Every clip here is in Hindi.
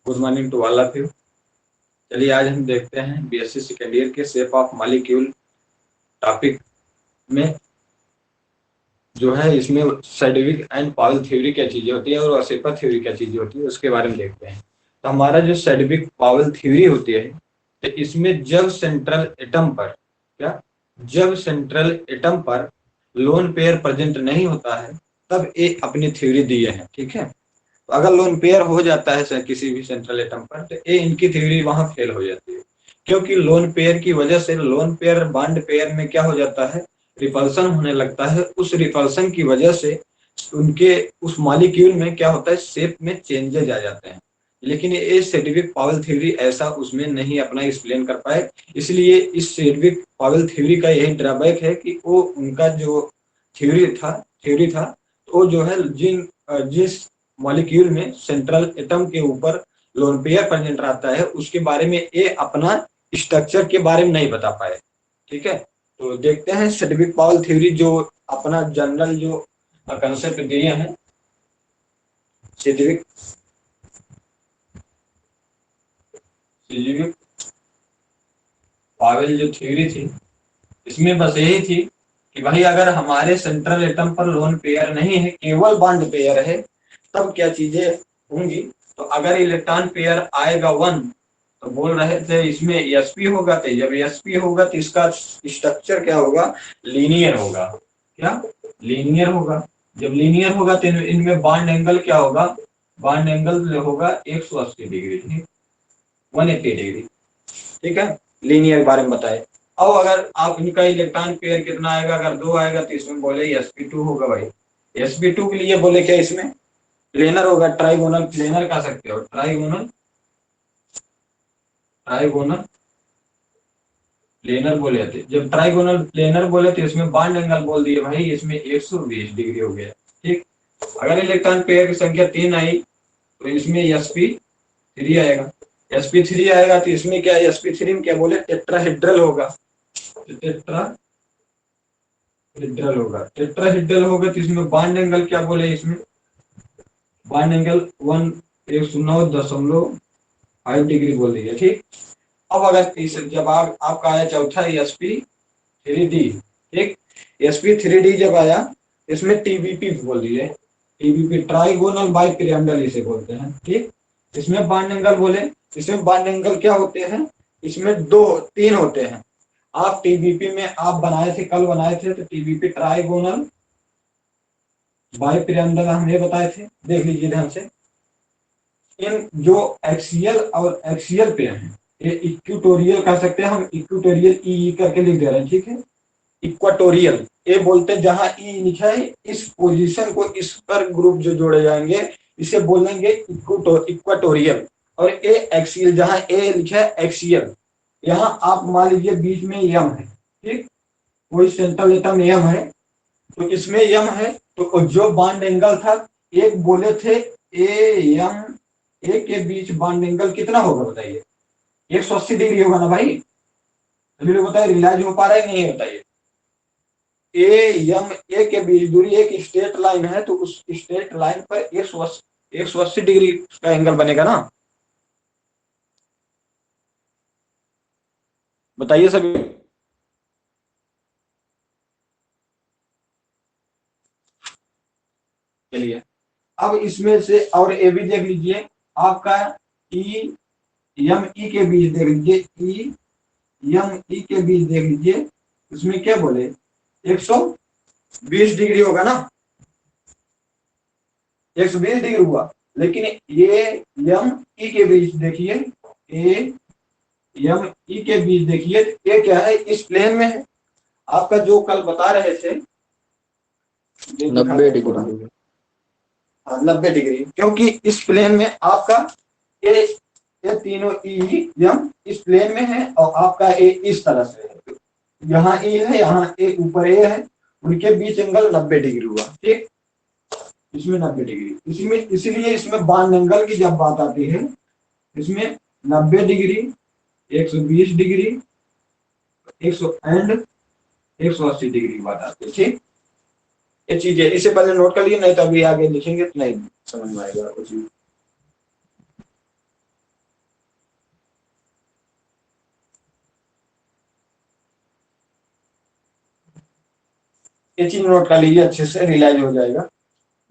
Good morning to all of you. चलिए आज हम देखते हैं बीएससी सेकेंड ईयर के शेप ऑफ मॉलिक्यूल टॉपिक में जो है इसमें सेडविक एंड पावेल थ्योरी क्या चीजें होती है और असेपर थ्योरी क्या चीजें होती है उसके बारे में देखते हैं। तो हमारा जो सेडविक पावेल थ्योरी होती है तो इसमें जब सेंट्रल एटम पर लोन पेयर प्रेजेंट नहीं होता है तब ये अपनी थ्योरी दिए हैं। ठीक है, तो अगर लोन पेयर हो जाता है किसी भी सेंट्रल एटम पर तो ये इनकी थ्योरी वहां फेल हो जाती है, क्योंकि लोन पेयर की वजह से लोन पेयर बॉन्ड पेयर में क्या हो जाता है, रिपल्सन होने लगता है। उस रिपल्सन की वजह से उनके उस मॉलिक्यूल में क्या होता है, शेप में चेंजेज आ जाते हैं। लेकिन ये सेडविक पावेल थ्योरी ऐसा उसमें नहीं अपना एक्सप्लेन कर पाए, इसलिए इस सेडविक पावेल थ्योरी का यही ड्रॉबैक है कि वो उनका जो थ्योरी था तो जो है जिस मॉलिक्यूल में सेंट्रल एटम के ऊपर लोन पेयर प्रेजेंट रहता है उसके बारे में ये अपना स्ट्रक्चर के बारे में नहीं बता पाए। ठीक है, तो देखते हैं सेडविक पावेल थ्योरी जो अपना जनरल जो कंसेप्ट दिए हैं। सेडविक पावेल जो थ्योरी थी इसमें बस यही थी कि भाई अगर हमारे सेंट्रल एटम पर लोन पेयर नहीं है, केवल बॉन्ड पेयर है, तब क्या चीजें होंगी। तो अगर इलेक्ट्रॉन पेयर आएगा 1 तो बोल रहे थे इसमें sp होगा, तो जब sp होगा तो इसका स्ट्रक्चर क्या होगा, लीनियर होगा। क्या लीनियर होगा? जब लीनियर होगा तो इनमें बॉन्ड एंगल क्या होगा, बॉन्ड एंगल होगा 180 डिग्री, 180 डिग्री। ठीक है, लीनियर के बारे में बताए। अब अगर आप इनका इलेक्ट्रॉन पेयर कितना आएगा, अगर 2 आएगा तो इसमें बोले sp2 होगा। भाई sp2 के लिए बोले क्या इसमें प्लेनर होगा, ट्राइगोनल प्लेनर कह सकते हो, ट्राइगोनल प्लेनर बोले थे। जब ट्राइगोनल प्लेनर बोले तो इसमें बॉन्ड एंगल बोल दिए भाई, इसमें 120 डिग्री हो गया। ठीक, अगर इलेक्ट्रॉन पेयर की संख्या 3 आई तो इसमें sp3 आएगा। sp3 आएगा तो इसमें क्या है, sp3 में क्या बोले टेट्राहेड्रल होगा। टेट्राहेड्रल होगा तो इसमें बॉन्ड एंगल क्या बोले, इसमें बॉन्ड एंगल 109.5 डिग्री बोल दिया। ठीक, अब अगर जब आपका आया चौथा sp3d। ठीक, sp3d जब आया इसमें tbp बोल दिए, tbp ट्राइगोनल बाइपिरामिडल इसे बोलते हैं। ठीक, इसमें बॉन्ड एंगल बोले, इसमें बॉन्ड एंगल क्या होते हैं, इसमें 3 होते हैं। आप टीबीपी में आप कल बनाए थे तो टीबीपी ट्राइगोनल बाइपिरामिडल हमने बताए थे, देख लीजिए ध्यान से। इन जो एक्सियल और एक्सियल पेयर हैं ये इक्वेटोरियल कह सकते हैं, हम इक्वेटोरियल ई करके लिख दे रहे हैं। ठीक है, इक्वाटोरियल ये बोलते हैं, जहां ई लिखा है इस पोजीशन को इस पर ग्रुप जो जोड़े जाएंगे इसे बोलेंगे इक्वाटोरियल। और ए एक्सियल, जहां ए लिखा है एक्सियल, यहाँ आप मान लीजिए बीच में यम है। ठीक, कोई सेंट्रल एटम यम है तो इसमें यम है, तो जो बॉन्ड एंगल था एक बोले थे ए के बीच बॉन्ड एंगल कितना होगा बताइए, 180 डिग्री होगा ना भाई। सभी लोग बताइए रियलाइज हो पा रहा है नहीं है बताइए। ए के बीच दूरी एक स्ट्रेट लाइन है तो उस स्ट्रेट लाइन पर 180 डिग्री का एंगल बनेगा ना, बताइए सभी। चलिए अब इसमें से और ए भी देख लीजिए, आपका ई के बीच देख लीजिए, ई के बीच देख लीजिए, उसमें क्या बोले 120 डिग्री होगा ना, 120 डिग्री हुआ। लेकिन ये यम ई के बीच देखिए, यम ई के बीच देखिए ये क्या है, इस प्लेन में है। आपका जो कल बता रहे थे 90 डिग्री। हाँ 90 डिग्री, क्योंकि इस प्लेन में आपका ये तीनों ई यम इस प्लेन में है और आपका ए इस तरह से है। यहाँ ए है, यहाँ ए ऊपर ए है, उनके बीच एंगल 90 डिग्री हुआ। ठीक, इसमें 90 डिग्री, इसमें इसलिए इसमें बॉन्ड एंगल की जब बात आती है इसमें 90 डिग्री, 120 डिग्री, 180 डिग्री की बात आती है। ठीक, ये चीज है, इससे पहले नोट कर लिए, नहीं तो अभी आगे लिखेंगे तो नहीं समझ में आएगा कुछ भी। ये चीज नोट कर लीजिए, अच्छे से रियलाइज हो जाएगा।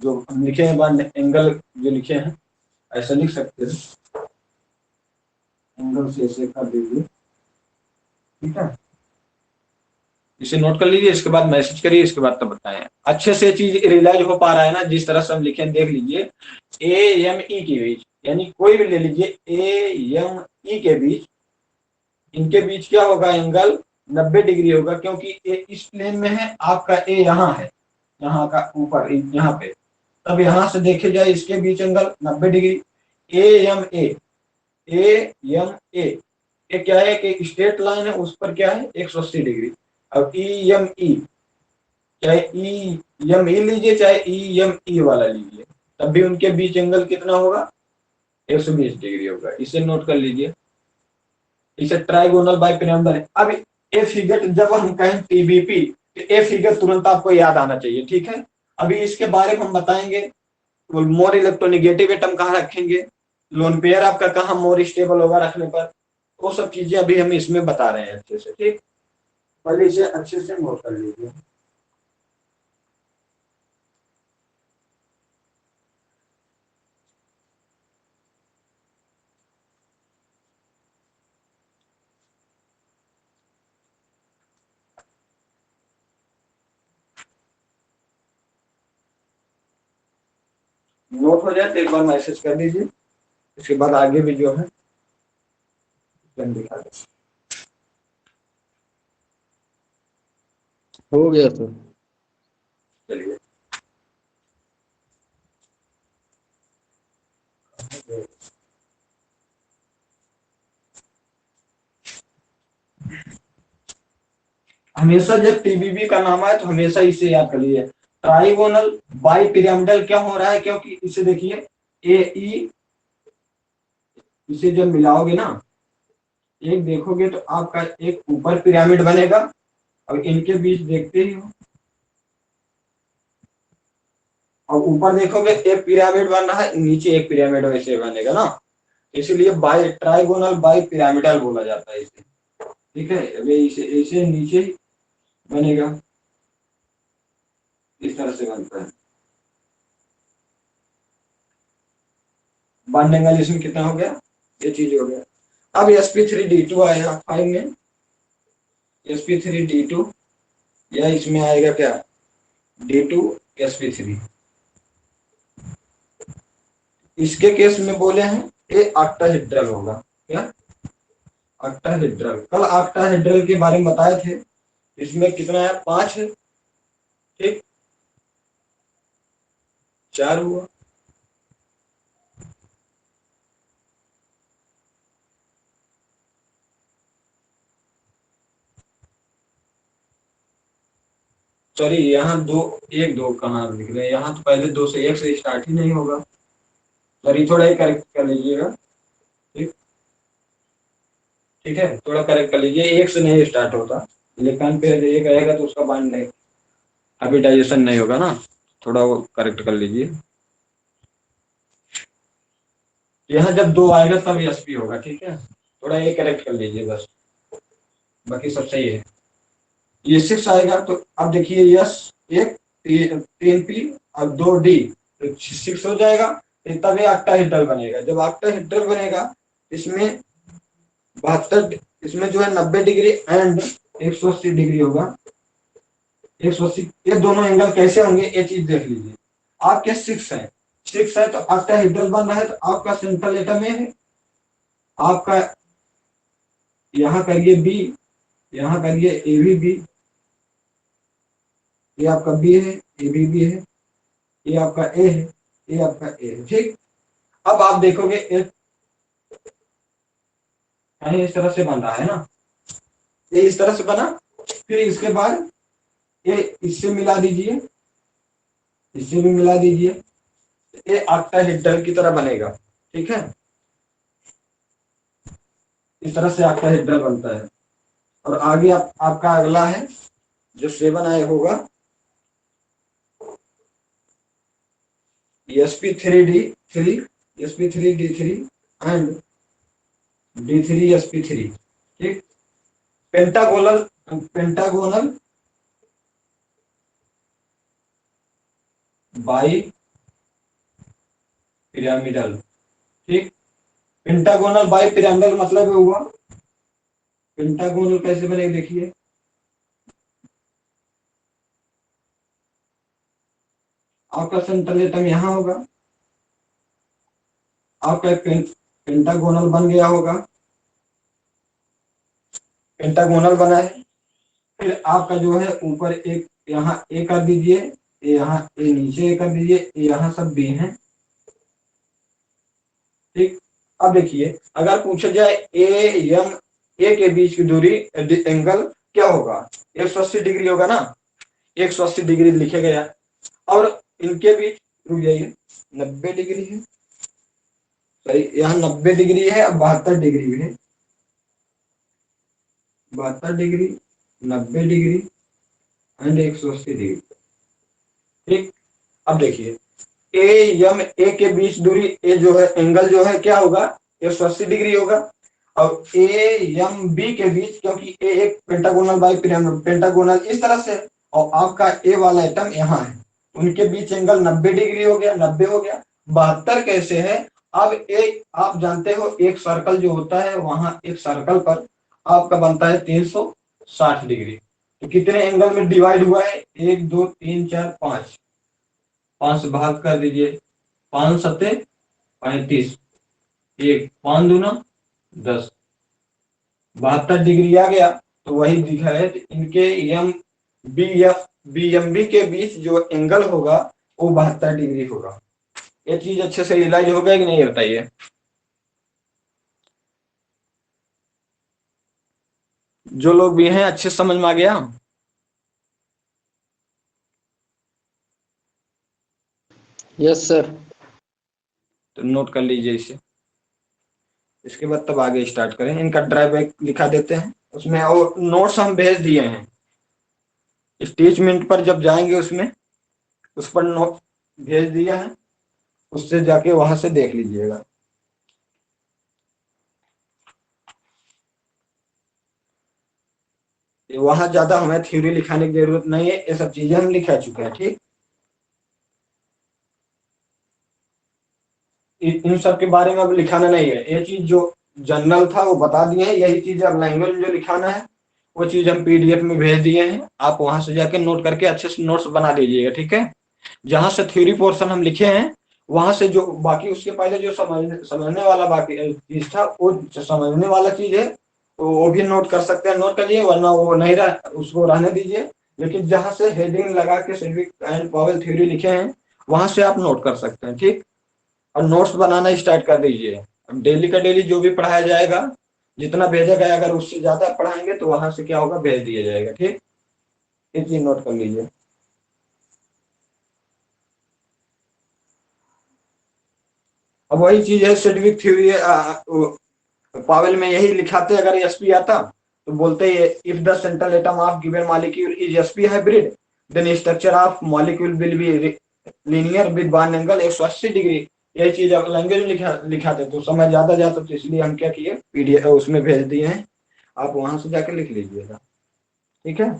जो हम लिखे हैं बाद एंगल जो लिखे हैं ऐसा लिख सकते हैं, एंगल से ऐसे कर दीजिए, ठीक है। इसे नोट कर लीजिए, इसके बाद मैसेज करिए, इसके बाद तब बताएं। अच्छे से चीज रियलाइज हो पा रहा है ना, जिस तरह से हम लिखे देख लीजिए। ए एम ई के बीच, यानी कोई भी ले लीजिए, ए एम ई के बीच, इनके बीच क्या होगा, एंगल 90 डिग्री होगा, क्योंकि ए इस प्लेन में है, आपका ए यहाँ है, यहाँ का ऊपर यहाँ पे। तब यहां से देखे जाए इसके बीच angle 90 degree. A M A ये क्या है कि स्ट्रेट लाइन है, उस पर क्या है 180 डिग्री। अब ई एम ई, चाहे ई एम ई लीजिए चाहे ई एम ई वाला लीजिए, तब भी उनके बीच एंगल कितना होगा, 120 डिग्री होगा। इसे नोट कर लीजिए। इसे ट्राइगोनल बाई पिरामिडल है। अब ए फिगर जब हम कहें टीबीपी, तो ए फिगर तुरंत आपको याद आना चाहिए, ठीक है। अभी इसके बारे में हम बताएंगे, मोर इलेक्ट्रोनिगेटिव एटम कहाँ रखेंगे, लोन पेयर आपका कहाँ मोर स्टेबल होगा रखने पर, वो सब चीजें अभी हम इसमें बता रहे हैं अच्छे से, ठीक। पहले इसे अच्छे से नोट कर लीजिए। नोट हो जाए तो एक बार मैसेज कर दीजिए, इसके बाद आगे भी जो है दिखा दें। हो गया सर। चलिए, हमेशा जब टीबीबी का नाम आए तो हमेशा इसे याद कर लीजिए। ट्राइगोनल बाई पिरामिडल क्या हो रहा है, क्योंकि इसे देखिए ए ई, इसे जब मिलाओगे ना, एक देखोगे तो आपका एक ऊपर पिरामिड बनेगा, और इनके बीच देखते ही हो, और ऊपर देखोगे एक पिरामिड बन रहा है, नीचे एक पिरामिड वैसे बनेगा ना, इसीलिए बाई ट्राइगोनल बाई पिरामिडल बोला जाता है इसे, ठीक है। अभी इसे इसे नीचे बनेगा, इस तरह से बनता है। बॉन्ड एंगल इसमें कितना हो गया, ये चीज हो गया। अब sp3d2 आएगा 5 में, sp3d2, या इसमें आएगा क्या, d2sp3। इसके केस में बोले हैं ये ऑक्टाहेड्रल होगा, क्या ऑक्टाहेड्रल। कल ऑक्टाहेड्रल के बारे में बताए थे, इसमें कितना है, 5 है, ठीक, 4 हुआ। सॉरी, यहाँ दो, एक दो कहाँ लिख रहे हैं, यहाँ तो पहले 2 से 1 से स्टार्ट ही नहीं होगा। सॉरी, थोड़ा ही करेक्ट कर लीजिएगा, ठीक, ठीक है, थोड़ा करेक्ट कर लीजिए, 1 से नहीं स्टार्ट होता, लेकिन पे 1 रहेगा तो उसका बाइंड नहीं, अभी डाइजेशन नहीं होगा ना, थोड़ा वो करेक्ट कर लीजिए। यहाँ जब 2 आएगा तब एसपी होगा, ठीक है, थोड़ा ये करेक्ट कर लीजिए बस, बाकी सब सही है। ये 6 आएगा तो अब देखिए यस, एक 3p और 2d, तो 6 हो जाएगा, फिर तब ये ऑक्टाहेड्रल बनेगा। जब ऑक्टाहेड्रल बनेगा, इसमें 72, इसमें जो है 90 डिग्री एंड 180 डिग्री होगा, 180। ये दोनों एंगल कैसे होंगे ये चीज देख लीजिए। आपके 6 है तो ऑक्टाहेड्रल बन रहा है, तो आपका सेंट्रल एटम है, आपका यहाँ करिए बी, यहाँ करिए ए भी बी, ये आपका बी है, ए भी है, ये आपका ए है, ये आपका ए है, ठीक। अब आप देखोगे कहीं इस तरह से बन रहा है ना, ये इस तरह से बना, फिर इसके बाद ये इससे मिला दीजिए, इससे भी मिला दीजिए, ये ऑक्टाहेड्रल की तरह बनेगा, ठीक है। इस तरह से ऑक्टाहेड्रल बनता है। और आगे आपका अगला है जो 7 आए होगा, sp3d3, sp3d3 एंड d3sp3, ठीक। पेंटागोनल पेंटागोनल बाई पिरामिडल, ठीक। पेंटागोनल बाई पिरामिडल मतलब हुआ, पेंटागोनल कैसे बनेगा देखिए, आपका सेंट्रल एटम यहाँ होगा, आपका पेंटागोनल बन गया होगा, पेंटागोनल बना है। फिर आपका जो है ऊपर एक यहाँ ए कर दीजिए, यहाँ ए नीचे ए कर दीजिए, यहाँ सब बी है, ठीक। अब देखिए अगर पूछा जाए ए एम ए के बीच की दूरी एंगल क्या होगा, 180 डिग्री होगा ना, 180 डिग्री लिखे गया। और इनके बीच, रुक जाइए, 90 डिग्री है, सही, यहाँ 90 डिग्री है, अब 72 डिग्री है, 72 डिग्री, 90 डिग्री एंड 180 डिग्री, ठीक। अब देखिए ए एम ए के बीच दूरी, ए जो है एंगल जो है क्या होगा, 180 डिग्री होगा। और ए एम बी के बीच, क्योंकि ए एक पेंटागोनल बाई पिरामिड, पेंटागोनल इस तरह से, और आपका ए वाला आइटम यहाँ है, उनके बीच एंगल 90 डिग्री हो गया, 90 हो गया। 72 कैसे है, अब एक आप जानते हो एक सर्कल जो होता है, वहां एक सर्कल पर आपका बनता है 360 डिग्री। तो कितने एंगल में डिवाइड हुआ है, 1 2 3 4 5, 5 से भाग कर दीजिए, 5 सत्ते 35, एक 5 दूना 10, 72 डिग्री आ गया। तो वही दिखा है, तो इनके M B F B M B के बीच जो एंगल होगा वो 72 डिग्री होगा। ये चीज अच्छे से रियलाइज हो गया कि नहीं, बताइए। जो लोग भी हैं अच्छे समझ में आ गया। Yes sir. तो नोट कर लीजिए इसे, इसके बाद तब आगे स्टार्ट करें। इनका ड्राइव बैक लिखा देते हैं उसमें, और नोट्स हम भेज दिए हैं, स्टेटमेंट पर जब जाएंगे उसमें, उस पर नोट भेज दिया है, उससे जाके वहां से देख लीजिएगा। वहां ज्यादा हमें थ्योरी लिखाने की जरूरत नहीं है, ये सब चीजें हम लिखा चुके हैं, ठीक। इन सब के बारे में अब लिखाना नहीं है, ये चीज जो जनरल था वो बता दिए हैं, यही चीज अब लैंग्वेज में जो लिखाना है वो चीज हम पीडीएफ में भेज दिए हैं, आप वहां से जाके नोट करके अच्छे से नोट्स बना लीजिएगा, ठीक है। जहां से थ्योरी पोर्शन हम लिखे हैं, वहां से जो बाकी उसके पहले जो समझने वाला बाकी चीज था, वो समझने वाला चीज है, तो वो भी नोट कर सकते हैं, नोट करिए, वरना वो नहीं उसको रहने दीजिए। लेकिन जहां से हेडिंग लगा के सिल्विक एंड पावेल थ्योरी लिखे हैं, वहां से आप नोट कर सकते हैं, ठीक। और नोट्स बनाना स्टार्ट कर दीजिए। अब डेली का डेली जो भी पढ़ाया जाएगा, जितना भेजा गया, अगर उससे ज्यादा पढ़ाएंगे तो वहां से क्या होगा, भेज दिया जाएगा, ठीक। ये चीज नोट कर लीजिए। अब वही चीज है, सिल्विक थ्योरी, पावेल में यही लिखाते, अगर एसपी आता तो बोलते हैं if the central atom of given molecule is SP hybrid, then structure of molecule will be linear with bond angle 180 degree. यही चीज अब लैंग्वेज में लिखा दे तो समय ज्यादा जाता, तो इसलिए हम क्या किए, पीडीएफ उसमें भेज दिए हैं, आप वहां से जाकर लिख लीजिएगा, ठीक है।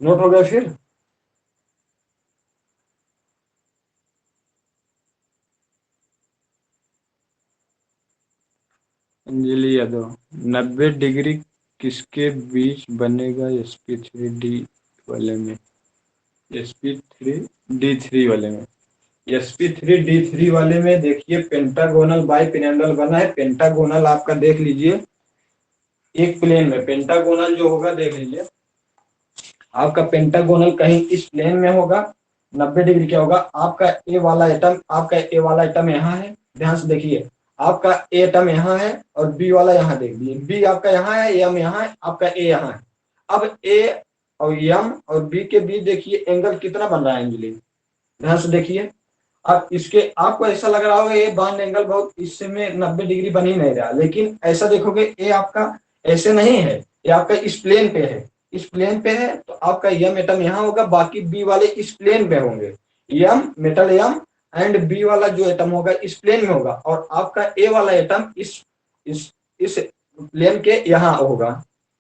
नोट हो गया फिर। अंजलि यादव, 90 डिग्री किसके बीच बनेगा sp3d वाले में? sp3d3 वाले में, sp3d3 वाले में देखिए पेंटागोनल बाइपिरामिडल बना है। पेंटागोनल आपका देख लीजिए एक प्लेन में, पेंटागोनल जो होगा देख लीजिए आपका पेंटागोनल कहीं इस प्लेन में होगा, 90 डिग्री क्या होगा आपका ए वाला एटम, आपका ए वाला एटम यहाँ है, ध्यान से देखिए आपका ए एटम यहाँ है और बी वाला यहाँ देख लीजिए, बी आपका यहाँ है, एम यहाँ है, आपका ए यहाँ है। अब ए और एम और बी के बीच देखिए एंगल कितना बन रहा है अंजलि, ध्यान से देखिए। अब इसके आपको ऐसा लग रहा होगा ये बॉन्ड एंगल बहुत इसमें 90 डिग्री बन ही नहीं रहा, लेकिन ऐसा देखोगे ये आपका ऐसे नहीं है, ये आपका इस प्लेन पे है, इस प्लेन पे है तो आपका यम एटम यहाँ होगा, बाकी बी वाले इस प्लेन पे होंगे, यम मेटल यम एंड बी वाला जो एटम होगा इस प्लेन में होगा, और आपका ए वाला एटम इस प्लेन के यहाँ होगा,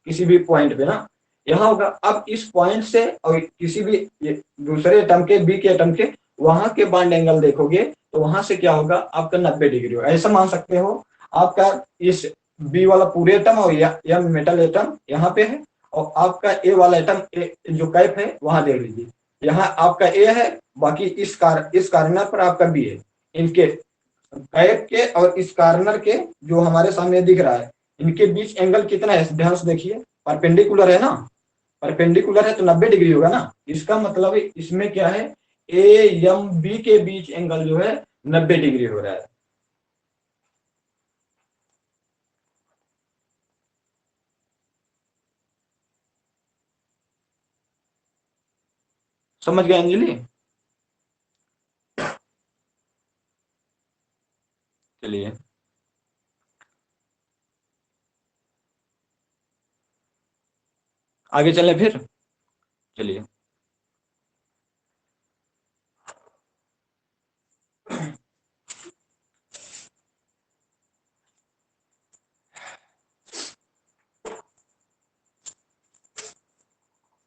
किसी भी पॉइंट पे ना यहाँ होगा। अब इस पॉइंट से और किसी भी दूसरे एटम के बी के एटम के वहां के बॉन्ड एंगल देखोगे तो वहां से क्या होगा आपका 90 डिग्री होगा। ऐसा मान सकते हो आपका इस बी वाला पूरे एटम और यम मेटल एटम यहाँ पे है, और आपका ए वाला एटम जो कैप है वहां देख लीजिए, यहाँ आपका ए है, बाकी इस कार्नर पर आपका बी है, इनके कैप के और इस कार्नर के जो हमारे सामने दिख रहा है इनके बीच एंगल कितना है ध्यान से देखिए, परपेंडिकुलर है ना, परपेंडिकुलर है तो 90 डिग्री होगा ना। इसका मतलब इसमें क्या है ए एम बी के बीच एंगल जो है 90 डिग्री हो रहा है। समझ गए अंजलि? चलिए आगे चले फिर, चलिए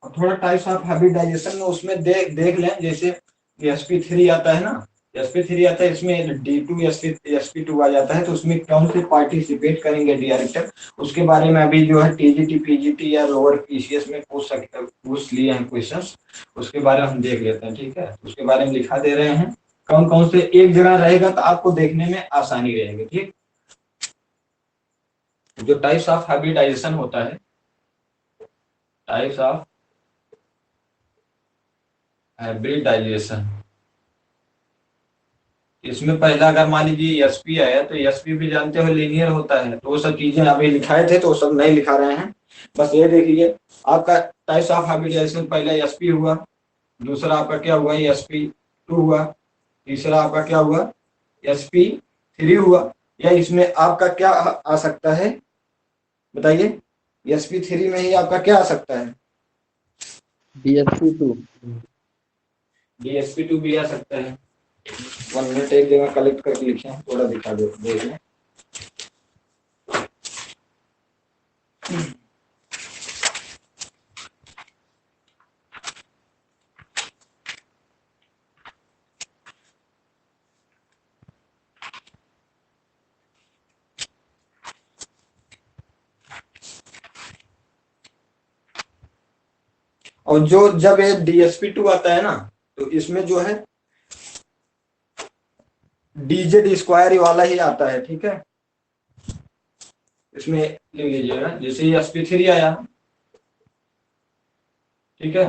थोड़ा टाइप्स ऑफ हाइब्रिडाइजेशन में उसमें देख लें, जैसे sp3 आता है ना, sp3 आता है इसमें d2 sp2 आ जाता है, तो उसमें कौन से पार्टिसिपेट करेंगे डी रिएक्टर, उसके बारे में अभी जो है टीजीटी पीजीटी या लोअर पीसीएस में पूछ लिए हैं क्वेश्चंस, उसके बारे में हम देख लेते हैं, ठीक है। उसके बारे में लिखा दे रहे हैं कौन कौन से एक जगह रहेगा तो आपको देखने में आसानी रहेगी, ठीक। जो टाइप्स ऑफ हाइब्रिडाइजेशन होता है, टाइप्स ऑफ हाइब्रिडाइजेशन, इसमें पहला अगर मान लीजिए एसपी आया तो एसपी भी जानते हो लीनियर होता है, तो वो सब चीजें अभी लिखाए थे तो वो सब नहीं लिखा रहे हैं, बस ये देखिए आपका टाइप्स ऑफ हाइब्रिडाइजेशन पहला एसपी हुआ, दूसरा आपका क्या हुआ sp2 हुआ, तीसरा आपका क्या हुआ sp3 हुआ, या इसमें आपका क्या आ सकता है बताइए, sp3 में ही आपका क्या आ सकता है DSP2 dsp2 भी आ सकता है। 1 मिनट एक जगह कलेक्ट करके लिखे थोड़ा दिखा दो देख लें। और जो जब ये DSP2 आता है ना तो इसमें जो है DZ स्क्वायर वाला ही आता है, ठीक है। इसमें लिख लीजिएगा जैसे ये sp3 आया, ठीक है,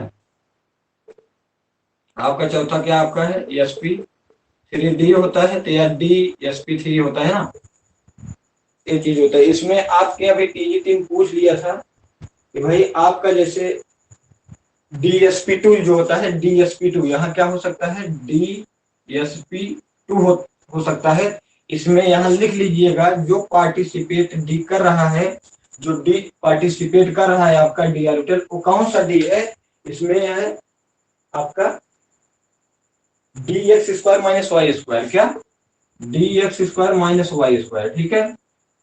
आपका चौथा क्या आपका है sp3d होता है, तो यह dsp3 होता है ना, ये चीज होता है। इसमें आपके अभी टीजीटी में पूछ लिया था कि भाई आपका जैसे DSP2 जो होता है DSP2 यहाँ क्या हो सकता है DSP2 हो सकता है। इसमें यहाँ लिख लीजिएगा जो पार्टिसिपेट डी कर रहा है, जो डी पार्टिसिपेट कर रहा है आपका डी ऑर्बिटल, वो कौन सा डी है, इसमें है आपका dx² - y², क्या dx² - y², ठीक है।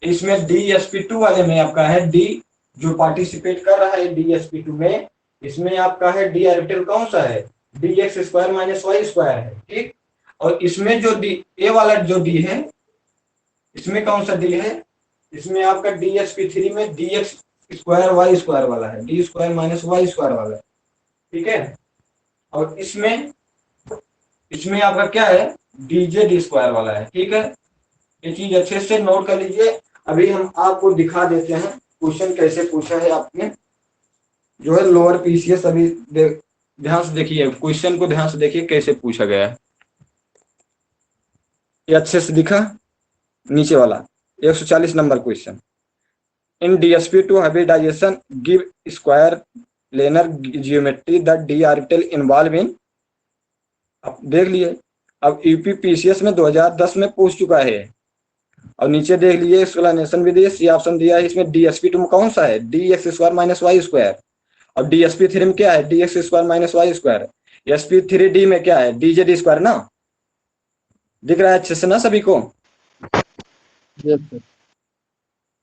इसमें DSP2 वाले में आपका है डी जो पार्टिसिपेट कर रहा है DSP2 में, इसमें आपका है डी ऑर्बिटल कौन सा है dx² - y² है, ठीक। और इसमें जो डी ए वाला जो डी है इसमें कौन सा डी है इसमें आपका DsP3 में dx स्क्वायर वाई स्क्वायर वाला है, D square minus Y square वाला है, ठीक है। और इसमें इसमें आपका क्या है, dz स्क्वायर वाला है, ठीक है। ये चीज अच्छे से नोट कर लीजिए। अभी हम आपको दिखा देते हैं क्वेश्चन कैसे पूछा है आपने, जो है लोअर पीसीएस। अभी ध्यान से देखिए, क्वेश्चन को ध्यान से देखिए कैसे पूछा गया है। ये अच्छे से दिखा, नीचे वाला 140 number question. In DsP2 hybridization give square planar geometry the D orbital involve in. अब देख लिए, अब यूपी पीसीएस में 2010 में पूछ चुका है। और नीचे देख लीजिए एक्सप्लेनेशन भी दिया, सी ऑप्शन दिया है इसमें। DsP2 में कौन सा है, dx square minus Y square. अब DsP3 में क्या है, dx square minus Y square. sp3d में क्या है, dz स्क्वायर ना। दिख रहा है अच्छे से ना सभी को। Yes sir.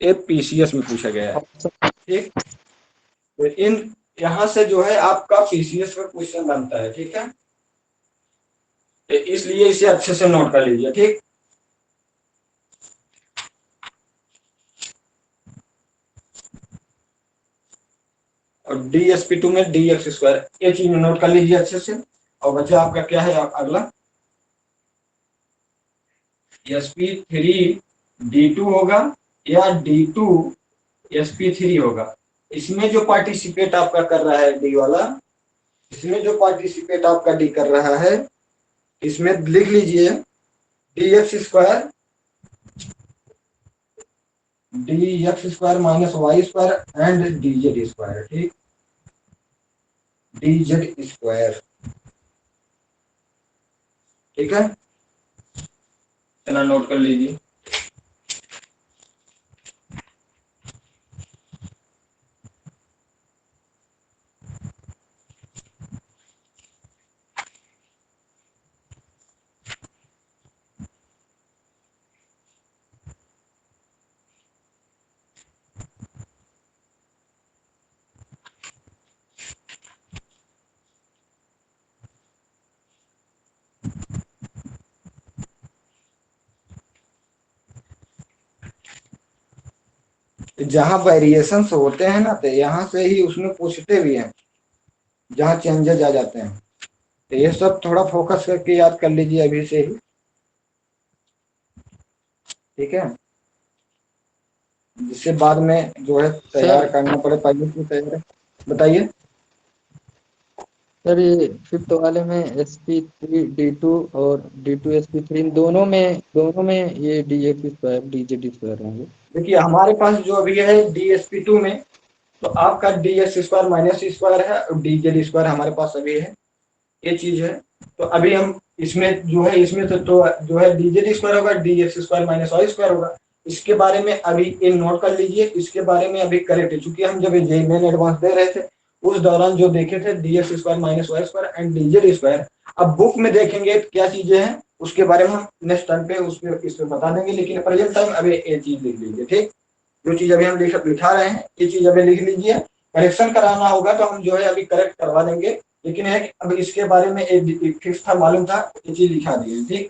ये पीसीएस में पूछा गया है, ऑप्शन ठीक। तो इन यहां से जो है आपका पीसीएस में क्वेश्चन बनता है, ठीक है। तो इसलिए इसे अच्छे से नोट कर लीजिए, ठीक। और DsP2 में dx स्क्वायर, ये चीज नोट कर लीजिए अच्छे से। और बचा आपका क्या है अगला, sp3d2 होगा या d2 sp3 होगा। इसमें जो पार्टिसिपेट आपका कर रहा है डी वाला, इसमें जो पार्टिसिपेट आपका डी कर रहा है, इसमें लिख लीजिए dx square minus Y square and dz square, ठीक। dz स्क्वायर, ठीक है, इतना नोट कर लीजिए। जहां वेरिएशन होते हैं ना, तो यहाँ से ही उसमें पूछते भी हैं, जहां चेंजेस आ जाते हैं। तो ये सब थोड़ा फोकस करके याद कर लीजिए अभी से ही, ठीक है, जिससे बाद में जो है तैयार सर। करना पड़े, पहले से तैयार। बताइए। सर ये फिफ्थ वाले में sp3d2 और d2sp3 दोनों में ये dx स्क्वायर dz स्क्वायर होंगे। देखिए हमारे पास जो अभी है DsP2 में, तो आपका dx स्क्वायर माइनस स्क्वायर है और dz स्क्वायर हमारे पास अभी है, ये चीज है। तो अभी हम इसमें जो है, इसमें तो जो है dz स्क्वायर होगा, dx square minus Y square होगा। इसके बारे में अभी ये नोट कर लीजिए, इसके बारे में अभी करेक्ट है, चूंकि हम जब जेई मेन एडवांस दे रहे थे उस दौरान जो देखे थे dx square minus Y square and dz square. अब बुक में देखेंगे क्या चीजें हैं, उसके बारे में हम नेक्स्ट टाइम पे इस पे बता देंगे, लेकिन प्रेजेंट टाइम अभी ये चीज लिख लीजिए, ठीक। जो चीज अभी हम लिखा रहे हैं, ये चीज अभी लिख लीजिए। करेक्शन कराना होगा तो हम जो है अभी करेक्ट करवा देंगे, लेकिन है कि अब इसके बारे में एक फिक्स था, मालूम था, ये चीज लिखा दिए, ठीक।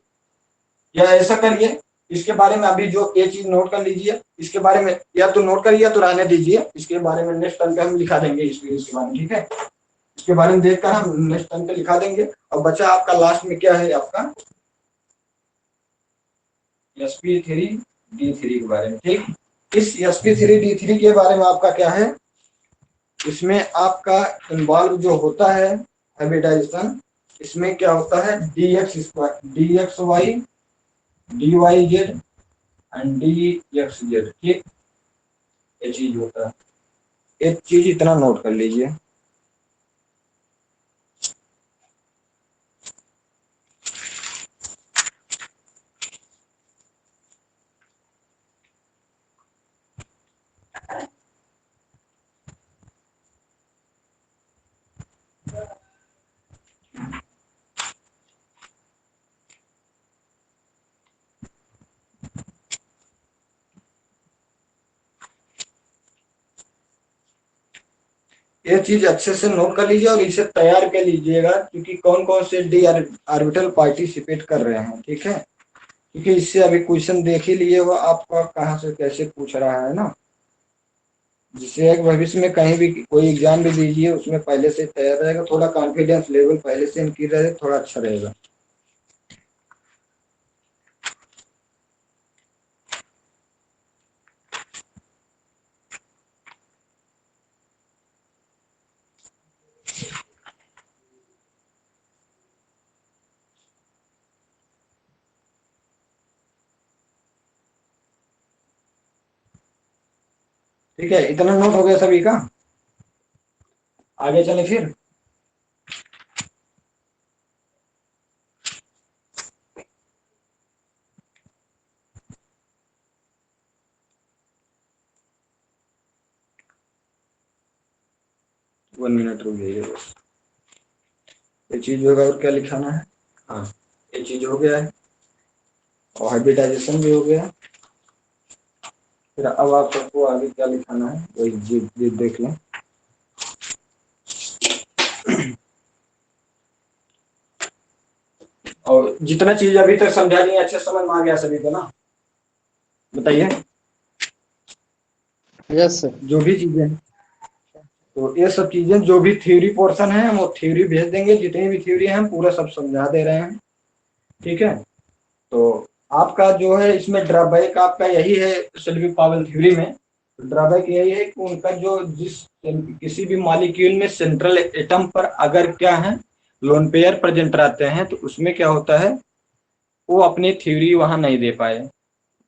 या ऐसा करिए, इसके बारे में अभी जो ये चीज नोट कर लीजिए, इसके बारे में या तो नोट करिए या तो रहने दीजिए, इसके बारे में नेक्स्ट टाइम पे हम लिखा देंगे इसके बारे में, ठीक है। इसके बारे में देखकर हम नेक्स्ट टाइम पे लिखा देंगे। और बच्चा आपका लास्ट में क्या है, आपका sp3d3 के बारे में, ठीक। इस sp3d3 के बारे में आपका क्या है, इसमें आपका इन्वॉल्व जो होता है हाइब्रिडाइजेशन, इसमें क्या होता है, dx square dx Y dy z and dx z, ठीक। ये चीज होता है, एक चीज इतना नोट कर लीजिए। ये चीज अच्छे से नोट कर लीजिए और इसे तैयार कर लीजिएगा, क्योंकि कौन कौन से डी ऑर्बिटल पार्टिसिपेट कर रहे हैं, ठीक है। क्योंकि इससे अभी क्वेश्चन देख ही लिए हो आपका कहाँ से कैसे पूछ रहा है ना, जिससे एक भविष्य में कहीं भी कोई एग्जाम भी दीजिए उसमें पहले से तैयार रहेगा, थोड़ा कॉन्फिडेंस लेवल पहले से इनकी रहे, थोड़ा अच्छा रहेगा। ठीक है, इतना नोट हो गया सभी का, आगे चले फिर। वन मिनट रुक जाइए बस, ये चीज होगा और क्या लिखाना है। हाँ, ये चीज हो गया है और हाइब्रिडाइजेशन भी हो गया। फिर अब आप सबको आगे क्या लिखाना है वही जी देख लें। और जितना चीज अभी तक समझा दिए अच्छे समझ में आ गया सभी को ना, बताइए। Yes sir. जो भी चीजें हैं, तो ये सब चीजें जो भी थ्योरी पोर्शन है हम वो थ्योरी भेज देंगे, जितनी भी थ्योरी है हम पूरा सब समझा दे रहे हैं। ठीक है, तो आपका जो है इसमें ड्रॉबैक आपका यही है सेल्फी पावल थ्योरी में, ड्रॉबैक यही है कि उनका जो जिस किसी भी मॉलिक्यूल में सेंट्रल एटम पर अगर क्या है लोन पेयर प्रेजेंट रहते हैं तो उसमें क्या होता है वो अपनी थ्योरी वहां नहीं दे पाए।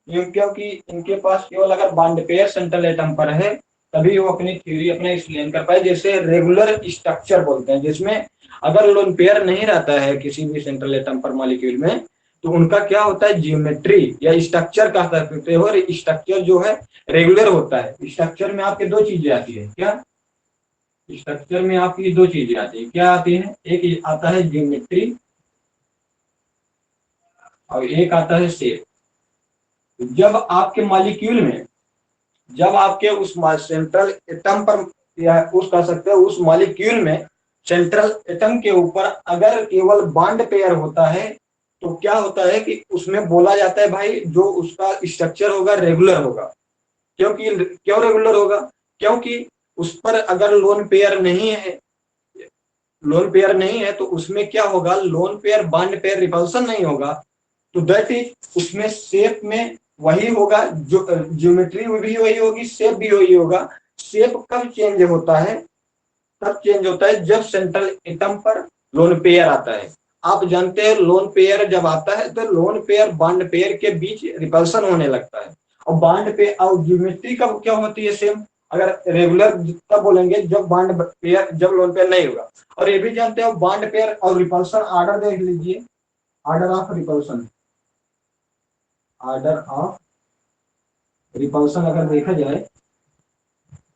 क्योंकि इनके पास केवल अगर बॉन्ड पेयर सेंट्रल एटम पर है तभी वो अपनी थ्योरी अपना एक्सप्लेन कर पाए, जैसे रेगुलर स्ट्रक्चर बोलते हैं, जिसमें अगर लोन पेयर नहीं रहता है किसी भी सेंट्रल एटम पर मॉलिक्यूल में तो उनका क्या होता है जियोमेट्री या स्ट्रक्चर कह सकते हो, और स्ट्रक्चर जो है रेगुलर होता है। स्ट्रक्चर में आपके दो चीजें आती है, क्या स्ट्रक्चर में आपकी दो चीजें आती है, क्या आती है, एक आता है जियोमेट्री और एक आता है शेप। जब आपके मॉलिक्यूल में जब आपके उस सेंट्रल एटम पर या उस कह सकते हो उस मॉलिक्यूल में सेंट्रल एटम के ऊपर अगर केवल बॉन्ड पेयर होता है तो क्या होता है कि उसमें बोला जाता है भाई जो उसका स्ट्रक्चर होगा रेगुलर होगा। क्योंकि क्यों रेगुलर होगा, क्योंकि उस पर अगर लोन पेयर नहीं है, लोन पेयर नहीं है तो उसमें क्या होगा lone pair bond pair repulsion नहीं होगा, तो दैट इज उसमें शेप में वही होगा, जो ज्योमेट्री भी वही होगी, शेप भी वही होगा। शेप कब चेंज होता है, तब चेंज होता है जब सेंट्रल एटम पर लोन पेयर आता है। आप जानते हैं लोन पेयर जब आता है तो लोन पेयर बॉन्ड पेयर के बीच रिपल्सन होने लगता है, और बॉन्ड पेयर और ज्योमेट्री कब क्या होती है सेम, अगर रेगुलर तब बोलेंगे जब बॉन्ड पेयर जब लोन पेयर नहीं होगा। और ये भी जानते हो बॉन्ड पेयर और रिपल्सन आर्डर देख लीजिए, order of repulsion, order of repulsion अगर देखा जाए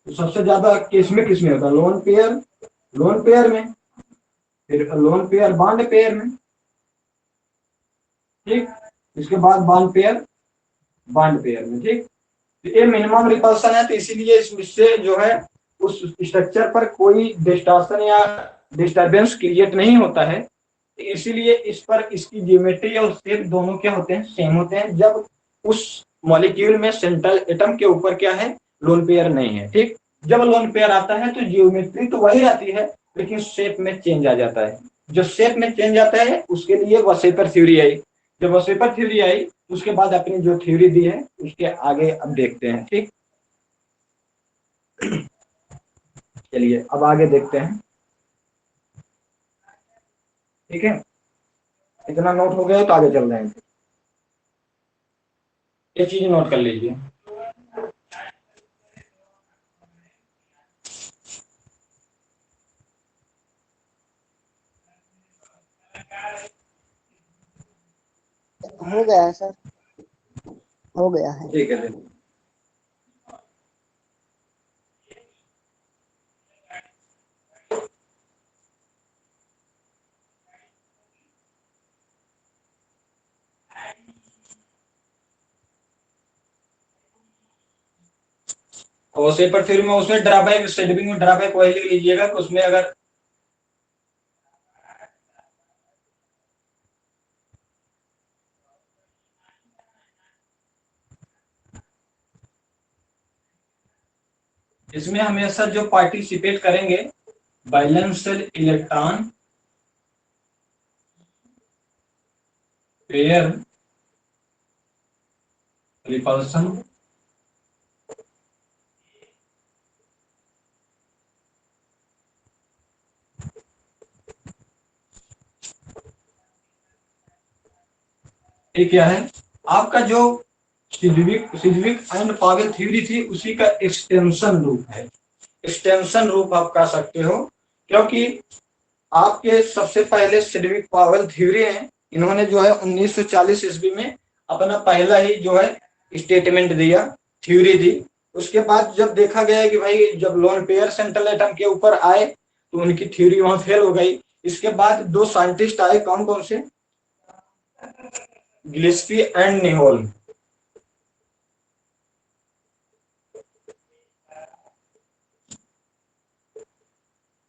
तो सबसे ज्यादा किस में होता है लोन पेयर में, फिर लोन पेयर बॉन्ड पेयर में, ठीक, इसके बाद बॉन्ड पेयर में, ठीक। तो ये मिनिमम रिपल्सन है तो इसीलिए इससे जो है उस स्ट्रक्चर पर कोई डिस्टॉर्शन या डिस्टरबेंस क्रिएट नहीं होता है, इसीलिए इस पर इसकी ज्योमेट्री और शेप दोनों क्या होते हैं सेम होते हैं जब उस मॉलिक्यूल में सेंट्रल एटम के ऊपर क्या है लोन पेयर नहीं है, ठीक। जब लोन पेयर आता है तो ज्योमेट्री तो वही रहती है लेकिन शेप में चेंज आ जाता है। जो शेप में चेंज आता है उसके लिए वसेपर थ्योरी आई, जब वसेपर थ्योरी आई उसके बाद अपनी जो थ्योरी दी है उसके आगे अब देखते हैं, ठीक। चलिए अब आगे देखते हैं, ठीक है, इतना नोट हो गया तो आगे चल रहे हैं। ये चीज नोट कर लीजिए। हो गया है सर, हो गया है। ठीक है, और उसे पर फिर में उसमें ड्रॉबैक शेडिंग में ड्रॉबैक वही लिख लीजिएगा कि उसमें अगर इसमें हमेशा जो पार्टिसिपेट करेंगे बैलेंस्ड इलेक्ट्रॉन पेयर रिपल्सन ये क्या है आपका जो सिद्विक एंड पावेल थ्योरी थी उसी का एक्सटेंशन रूप है, एक्सटेंशन रूप आप कह सकते हो, क्योंकि आपके सबसे पहले सिद्विक पावेल थ्योरी है, इन्होंने जो है 1940 ईस्वी में अपना पहला ही जो है स्टेटमेंट दिया, थ्योरी दी। उसके बाद जब देखा गया कि भाई जब लोन पेयर सेंट्रल एटम के ऊपर आए तो उनकी थ्योरी वहां फेल हो गई। इसके बाद दो साइंटिस्ट आए, कौन कौन से, गिलेस्पी एंड निहोल।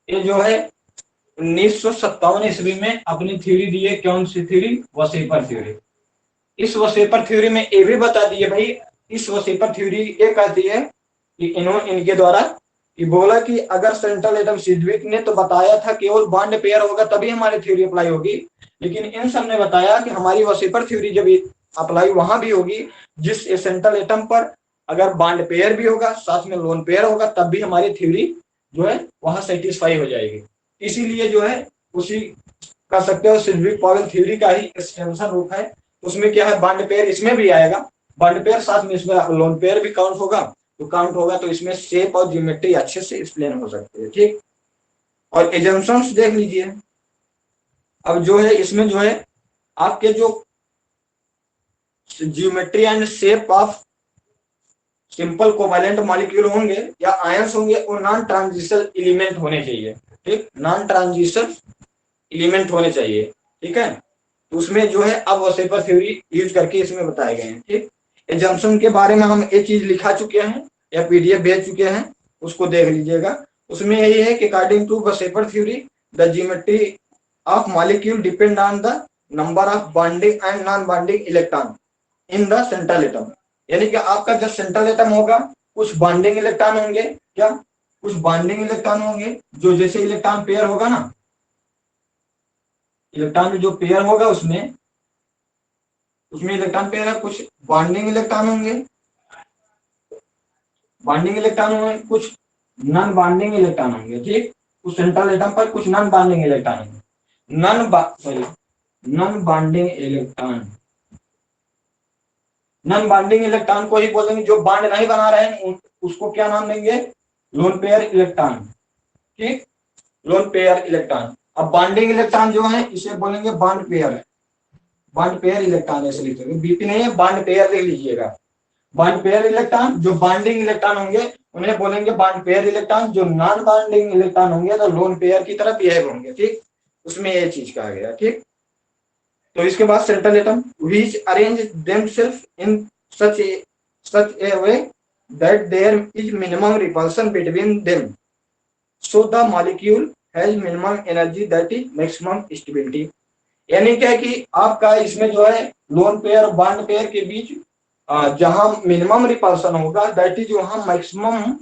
ये जो है 1957 ईस्वी में अपनी थ्योरी दी है, कौन सी थ्योरी, वसेपर थ्योरी। इस वसेपर थ्योरी में ये भी बता दिए भाई, इस वसेपर थ्योरी ये कहती है कि इनके द्वारा कि बोला कि अगर सेंट्रल एटम सिद्विक ने तो बताया था केवल बॉन्ड पेयर होगा तभी हमारी थ्योरी अप्लाई होगी, लेकिन इन सब ने बताया कि हमारी वसेपर थ्योरी जब अप्लाई वहां भी होगी जिस सेंट्रल एटम पर अगर बॉन्ड पेयर भी होगा साथ में लोन पेयर होगा तब भी हमारी थ्योरी जो है वहां सेटिस्फाई हो जाएगी। इसीलिए जो है उसी कह सकते हो सिद्विक पावेल थ्योरी का ही एक्सटेंशन रूप है। उसमें क्या है, बॉन्ड पेयर इसमें भी आएगा, बॉन्ड पेयर साथ में इसमें लोन पेयर भी काउंट होगा, तो काउंट होगा तो इसमें शेप और ज्योमेट्री अच्छे से एक्सप्लेन हो सकती है। ठीक, और एजम्पशंस देख लीजिए। अब जो है इसमें जो है आपके जो geometry and shape of simple covalent molecule होंगे या आयंस होंगे वो नॉन ट्रांजिशन एलिमेंट होने चाहिए। ठीक, नॉन ट्रांजिशन एलिमेंट होने चाहिए। ठीक है, तो उसमें जो है अब वसेपर थ्योरी यूज करके इसमें बताए गए हैं। ठीक, एजम्पशन के बारे में हम एक चीज लिखा चुके हैं या पीडीएफ भेज चुके हैं, उसको देख लीजिएगा। उसमें यही है कि according to VSEPR theory the geometry of molecule depend on the number of bonding and non bonding electron in the central atom. यानी कि आपका जो सेंट्रल एटम होगा कुछ बॉन्डिंग इलेक्ट्रॉन होंगे, क्या कुछ बॉन्डिंग इलेक्ट्रॉन होंगे, जो जैसे इलेक्ट्रॉन पेयर होगा ना, इलेक्ट्रॉन जो पेयर होगा उसमें इलेक्ट्रॉन पेयर है, कुछ बॉन्डिंग इलेक्ट्रॉन होंगे, बॉन्डिंग इलेक्ट्रॉन होंगे, कुछ नॉन बॉन्डिंग इलेक्ट्रॉन होंगे। ठीक, उस सेंट्रल एटम पर कुछ नॉन बॉन्डिंग इलेक्ट्रॉन होंगे, non bonding electron, non bonding electron को ही बोलेंगे, जो बॉन्ड नहीं बना रहे हैं उसको क्या नाम देंगे, लोन पेयर इलेक्ट्रॉन। ठीक, लोन पेयर इलेक्ट्रॉन। अब बॉन्डिंग इलेक्ट्रॉन जो है इसे बोलेंगे bond pair, bond pair electron ऐसे लिखेंगे, बीपी नहीं है, बॉन्ड पेयर लिख लीजिएगा। बॉन्ड पेयर इलेक्ट्रॉन जो बॉन्डिंग इलेक्ट्रॉन होंगे उन्हें बोलेंगे बॉन्ड पेयर इलेक्ट्रॉन, जो नॉन बॉन्डिंग इलेक्ट्रॉन होंगे तो लोन पेयर की तरह बिहेव होंगे। ठीक, उसमें ये चीज कहा गया। ठीक, तो इसके बाद central atom which arrange themselves in such a way that there is minimum repulsion between them, so the molecule has minimum energy that is maximum stability। यानी क्या है कि आपका इसमें जो है लोन पेयर और बॉन्ड पेयर के बीच जहां मिनिमम रिपल्सन होगा दैट इज वहां मैक्सिमम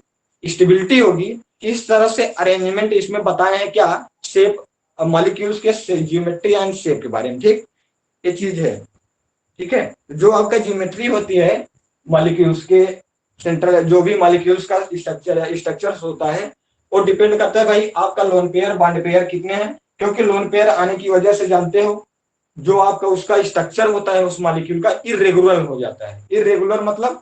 स्टेबिलिटी होगी। इस तरह से अरेंजमेंट इसमें बताए हैं, क्या शेप मॉलिक्यूल्स के ज्योमेट्री एंड शेप के बारे में। ठीक, ये चीज है। ठीक है, जो आपका ज्योमेट्री होती है मॉलिक्यूल्स के सेंट्रल, जो भी मॉलिक्यूल्स का स्ट्रक्चर होता है वो डिपेंड करता है भाई आपका लोन पेयर बॉन्ड पेयर कितने हैं, क्योंकि लोन पेयर आने की वजह से जानते हो जो आपका उसका स्ट्रक्चर होता है उस मॉलिक्यूल का इरेगुलर हो जाता है। इरेगुलर मतलब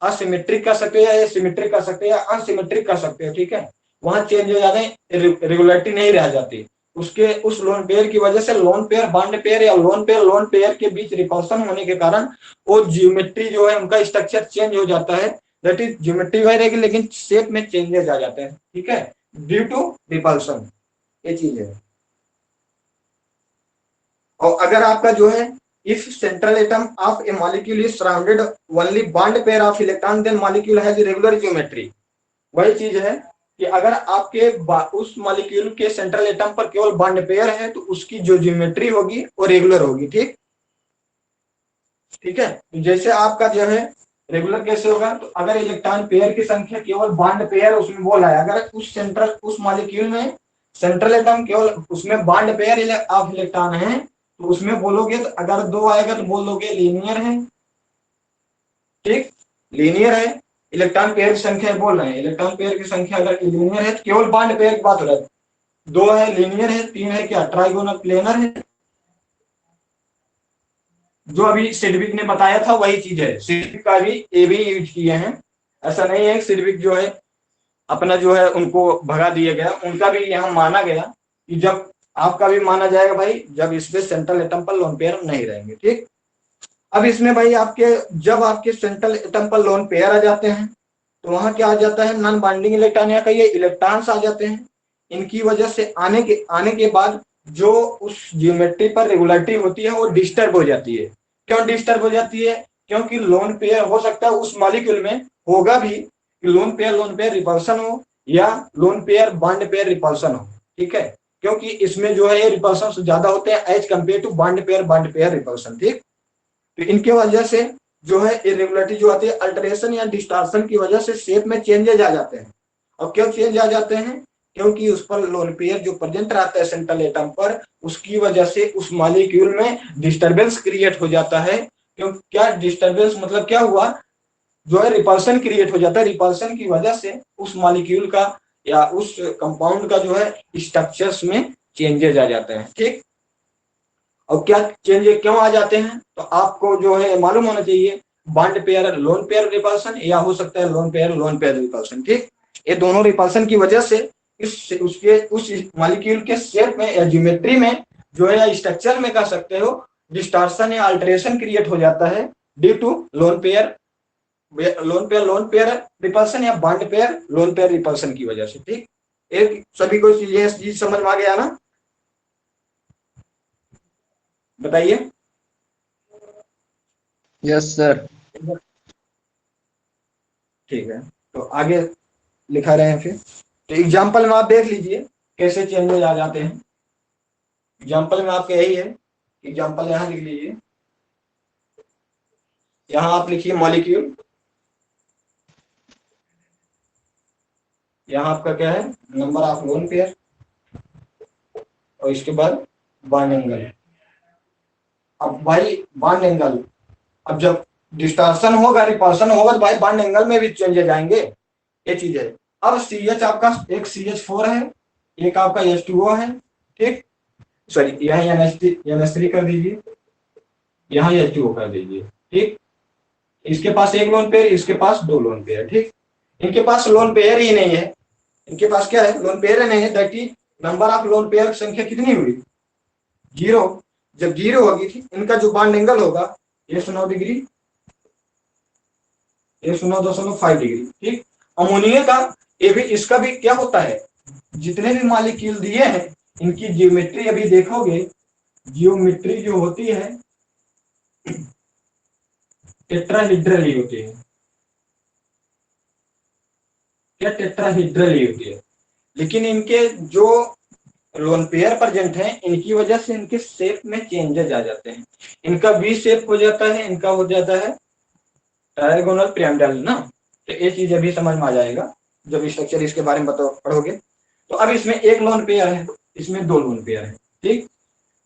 असिमेट्रिक कर सकते हैं या सिमेट्रिक कर सकते हैं या अनसिमेट्रिक कर सकते हैं। ठीक है, वहां चेंज हो जाते हैं, रेगुलरिटी नहीं रह जाती। उसके उस लोन पेयर की वजह से लोन पेयर बॉन्ड पेयर या लोन पेयर के बीच रिपल्सन होने के कारण वो ज्योमेट्री जो है उनका स्ट्रक्चर चेंज हो जाता है। दैट इज ज्योमेट्री वही रहेगी लेकिन शेप में चेंजेस आ जाते हैं। ठीक है, ड्यू टू रिपल्सन, ये चीज है। और अगर आपका जो है if central atom of a molecule is surrounded only bond pair of electron then molecule has regular geometry. वही चीज है कि अगर आपके उस मॉलिक्यूल के सेंट्रल एटम पर केवल बॉन्ड पेयर है तो उसकी जो ज्योमेट्री होगी वो रेगुलर होगी। ठीक, ठीक है, जैसे आपका जो है रेगुलर कैसे होगा? तो अगर इलेक्ट्रॉन पेयर की संख्या केवल बॉन्ड पेयर उसमें बोला है, अगर उस मॉलिक्यूल में सेंट्रल एटम केवल उसमें बॉन्ड पेयर ऑफ इलेक्ट्रॉन है, तो उसमें बोलोगे तो अगर 2 आएगा तो बोल दोगे लीनियर है। ठीक, लीनियर है, इलेक्ट्रॉन पेयर की संख्या बोल रहे हैं, इलेक्ट्रॉन पेयर की संख्या अगर लीनियर है तो केवल बॉन्ड पेयर की बात हो रहा है। 2 है लीनियर है, 3 है क्या ट्राइगोनल प्लेनर है। जो अभी सिडविक ने बताया था वही चीज है, सिडविक का भी ए भी यूज किए हैं। ऐसा नहीं है सिडविक जो है अपना जो है उनको भगा दिया गया, उनका भी यहाँ माना गया कि जब आपका भी माना जाएगा भाई जब इसमें सेंट्रल एटम पर लोन पेयर नहीं रहेंगे। ठीक, अब इसमें भाई आपके जब आपके सेंट्रल एटम पर लोन पेयर आ जाते हैं तो वहां क्या आ जाता है, नॉन बाइंडिंग इलेक्ट्रॉन या कहिए इलेक्ट्रॉन्स आ जाते हैं। इनकी वजह से आने के बाद जो उस ज्योमेट्री पर रेगुलरिटी होती है वो डिस्टर्ब हो जाती है। क्यों डिस्टर्ब हो जाती है? क्योंकि लोन पेयर हो सकता है उस मॉलिक्यूल में होगा भी कि लोन पेयर रिपल्सन हो या lone pair bond pair repulsion हो। ठीक है, क्योंकि इसमें जो है ये रिपल्सन ज्यादा होते हैं as compare to bond pair repulsion. ठीक, तो इनके वजह से जो है इरेगुलरिटी जो आती है अल्टरेशन या डिस्टॉर्शन की वजह से शेप में चेंजेज आ जाते हैं। और क्यों चेंज आ जाते हैं? क्योंकि उस पर लोन पेयर जो प्रेजेंट रहता है सेंट्रल एटम पर उसकी वजह से उस मॉलिक्यूल में डिस्टरबेंस क्रिएट हो जाता है। क्यों, क्या डिस्टरबेंस मतलब क्या हुआ, जो है रिपल्सन क्रिएट हो जाता है। रिपल्सन की वजह से उस मॉलिक्यूल का या उस कंपाउंड का जो है स्ट्रक्चर्स में चेंजेज आ जाते हैं। ठीक, और क्या चेंज क्यों आ जाते हैं तो आपको जो है मालूम होना चाहिए, bond pair lone pair repulsion या हो सकता है लोन पेयर रिपल्सन। ठीक, ये दोनों रिपल्सन की वजह से उस मॉलिक्यूल के शेप में या ज्योमेट्री में जो है या स्ट्रक्चर में कह सकते हो डिस्टॉर्शन या अल्टरेशन क्रिएट हो जाता है due to lone pair repulsion या bond pair lone pair repulsion की वजह से। ठीक, एक सभी को ये चीज समझ में आ गया ना? बताइए। Yes sir. ठीक है, तो आगे लिखा रहे हैं फिर। तो एग्जाम्पल में आप देख लीजिए कैसे चेंजेस आ जाते हैं। एग्जाम्पल में आपका यही है, एग्जाम्पल यहाँ लिख लीजिए। यहाँ आप लिखिए मॉलिक्यूल, यहाँ आपका क्या है नंबर ऑफ लोन पेयर और इसके बाद बॉन्ड एंगल। अब भाई बॉन्ड एंगल, अब जब डिस्टॉर्शन होगा रिपल्सन होगा तो भाई बॉन्ड एंगल में भी चेंजेस आएंगे, ये चीज है। अब CH आपका एक CH4 है, एक आपका H2O है। ठीक, सॉरी यहाँ NH3 कर दीजिए, यहाँ H2O कर दीजिए। ठीक, इसके पास एक लोन पेयर, इसके पास 2 लोन पेयर। ठीक, इनके पास लोन पेयर ही नहीं है, इनके पास क्या है लोन पेयर नहीं है, that is number of lone pair की संख्या कितनी हुई 0। जब 0 होगी थी इनका जो बॉन्ड एंगल होगा 109 डिग्री 109.5 डिग्री। ठीक, अमोनिया का ये भी इसका भी क्या होता है, जितने भी मॉलिक्यूल दिए हैं इनकी ज्योमेट्री अभी देखोगे, ज्योमेट्री जो होती है टेट्राहेड्रल ही होती है। क्या टेट्राहेड्रल ही होती है, लेकिन इनके जो लोन पेयर प्रेजेंट है इनकी वजह से इनके शेप में चेंजेस आ जाते हैं। इनका वी शेप हो जाता है, इनका हो जाता है ट्रायगोनल पिरामिडल ना। तो ये चीज अभी समझ में आ जाएगा जब स्ट्रक्चर इसके बारे में पढ़ोगे। तो अब इसमें एक लोन पेयर है, इसमें 2 लोन पेयर है। ठीक,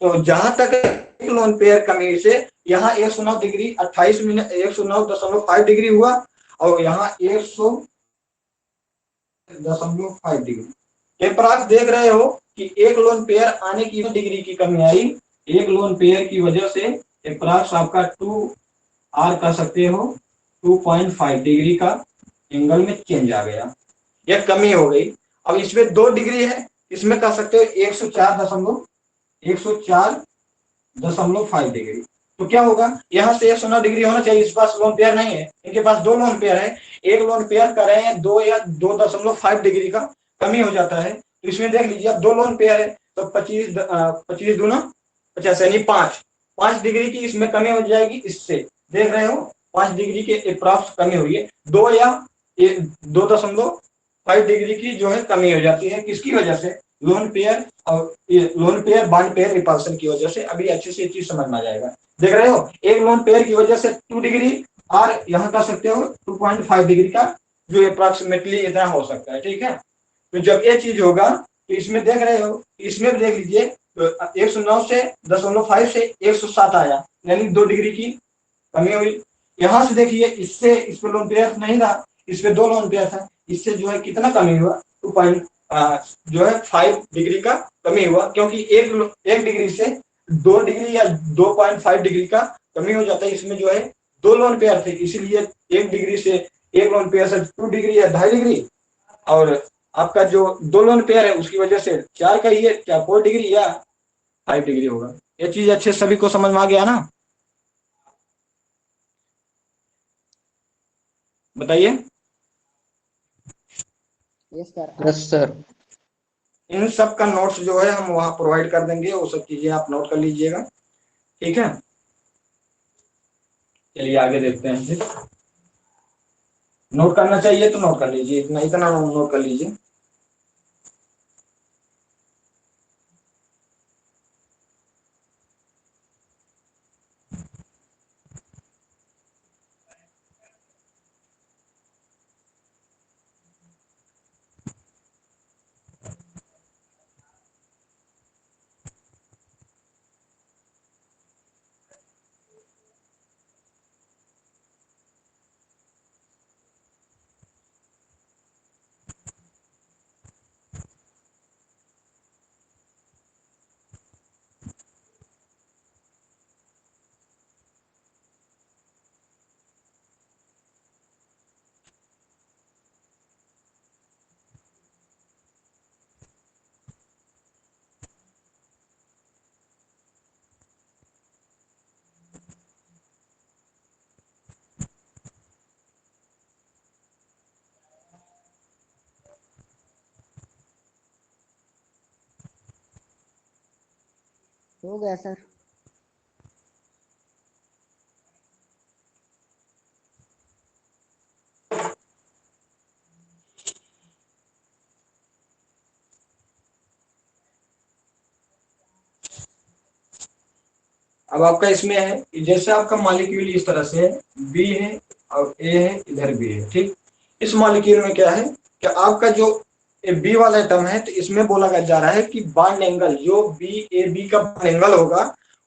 तो जहां तक एक लोन पेयर कमी से यहाँ 109 डिग्री 28 मिनट 109.5 डिग्री हुआ और यहाँ 100.5 डिग्री। अप्रॉक्स देख रहे हो कि एक लोन पेयर आने की डिग्री की कमी आई, एक लोन पेयर की वजह से अप्रॉक्स आपका 2R कर सकते हो 2.5 डिग्री का एंगल में चेंज आ गया, यह कमी हो गई। अब इसमें 2 डिग्री है, इसमें कर सकते हो 104.5 डिग्री। तो क्या होगा, यहाँ से 109 डिग्री होना चाहिए, इस पास लोन पेयर नहीं है, इनके पास 2 लोन पेयर है, एक लोन पेयर कर रहे हैं 2 या 2.5 डिग्री का कमी हो जाता है। तो इसमें देख लीजिए अब 2 लोन पेयर है तो 25 दूना 50 यानी 5 डिग्री की इसमें कमी हो जाएगी। इससे देख रहे हो 5 डिग्री के अप्रॉक्स कमी हुई है, 2 या 2.5 डिग्री की जो है कमी हो जाती है। किसकी वजह से, लोन पेयर और lone pair bond pair repulsion की वजह से। अभी अच्छे से चीज समझ में आ जाएगा। देख रहे हो एक लोन पेयर की वजह से 2 डिग्री और यहाँ कर सकते हो 2.5 डिग्री का, जो अप्रोक्सीमेटली इतना हो सकता है, ठीक है। तो जब ये चीज होगा तो इसमें देख रहे हो, इसमें भी देख लीजिए, तो 109 से 0.5 से 107 आया, यानी 2 डिग्री की कमी हुई। यहाँ से देखिए, इससे इस पे लोन पेयर नहीं था, इस पे 2 लोन पेयर था, इससे जो है कितना कमी हुआ, 5 डिग्री का कमी हुआ, क्योंकि एक डिग्री से 2 डिग्री या 2.5 डिग्री का कमी हो जाता है। इसमें जो है 2 लोन पेयर थे, इसीलिए 1 डिग्री से, एक लोन पेयर से 2 डिग्री या 2.5 डिग्री, और आपका जो 2 लोन पेयर है उसकी वजह से 4 का ही है, क्या 4 डिग्री या 5 डिग्री होगा। ये चीज अच्छे सभी को समझ में आ गया ना? बताइए। Yes sir. Yes sir. इन सब का नोट्स जो है हम वहां प्रोवाइड कर देंगे, वो सब चीजें आप नोट कर लीजिएगा, ठीक है। चलिए आगे देखते हैं फिर। नोट करना चाहिए तो नोट कर लीजिए, इतना इतना नोट कर लीजिए। हो गया सर। अब आपका इसमें है कि जैसे आपका मॉलिक्यूल इस तरह से है, बी है और ए है, इधर बी है, ठीक। इस मॉलिक्यूल में क्या है कि आपका जो बी वाला एटम है, तो इसमें बोला जा रहा है कि बॉन्ड एंगल जो बी ए बी का बॉन्ड एंगल होगा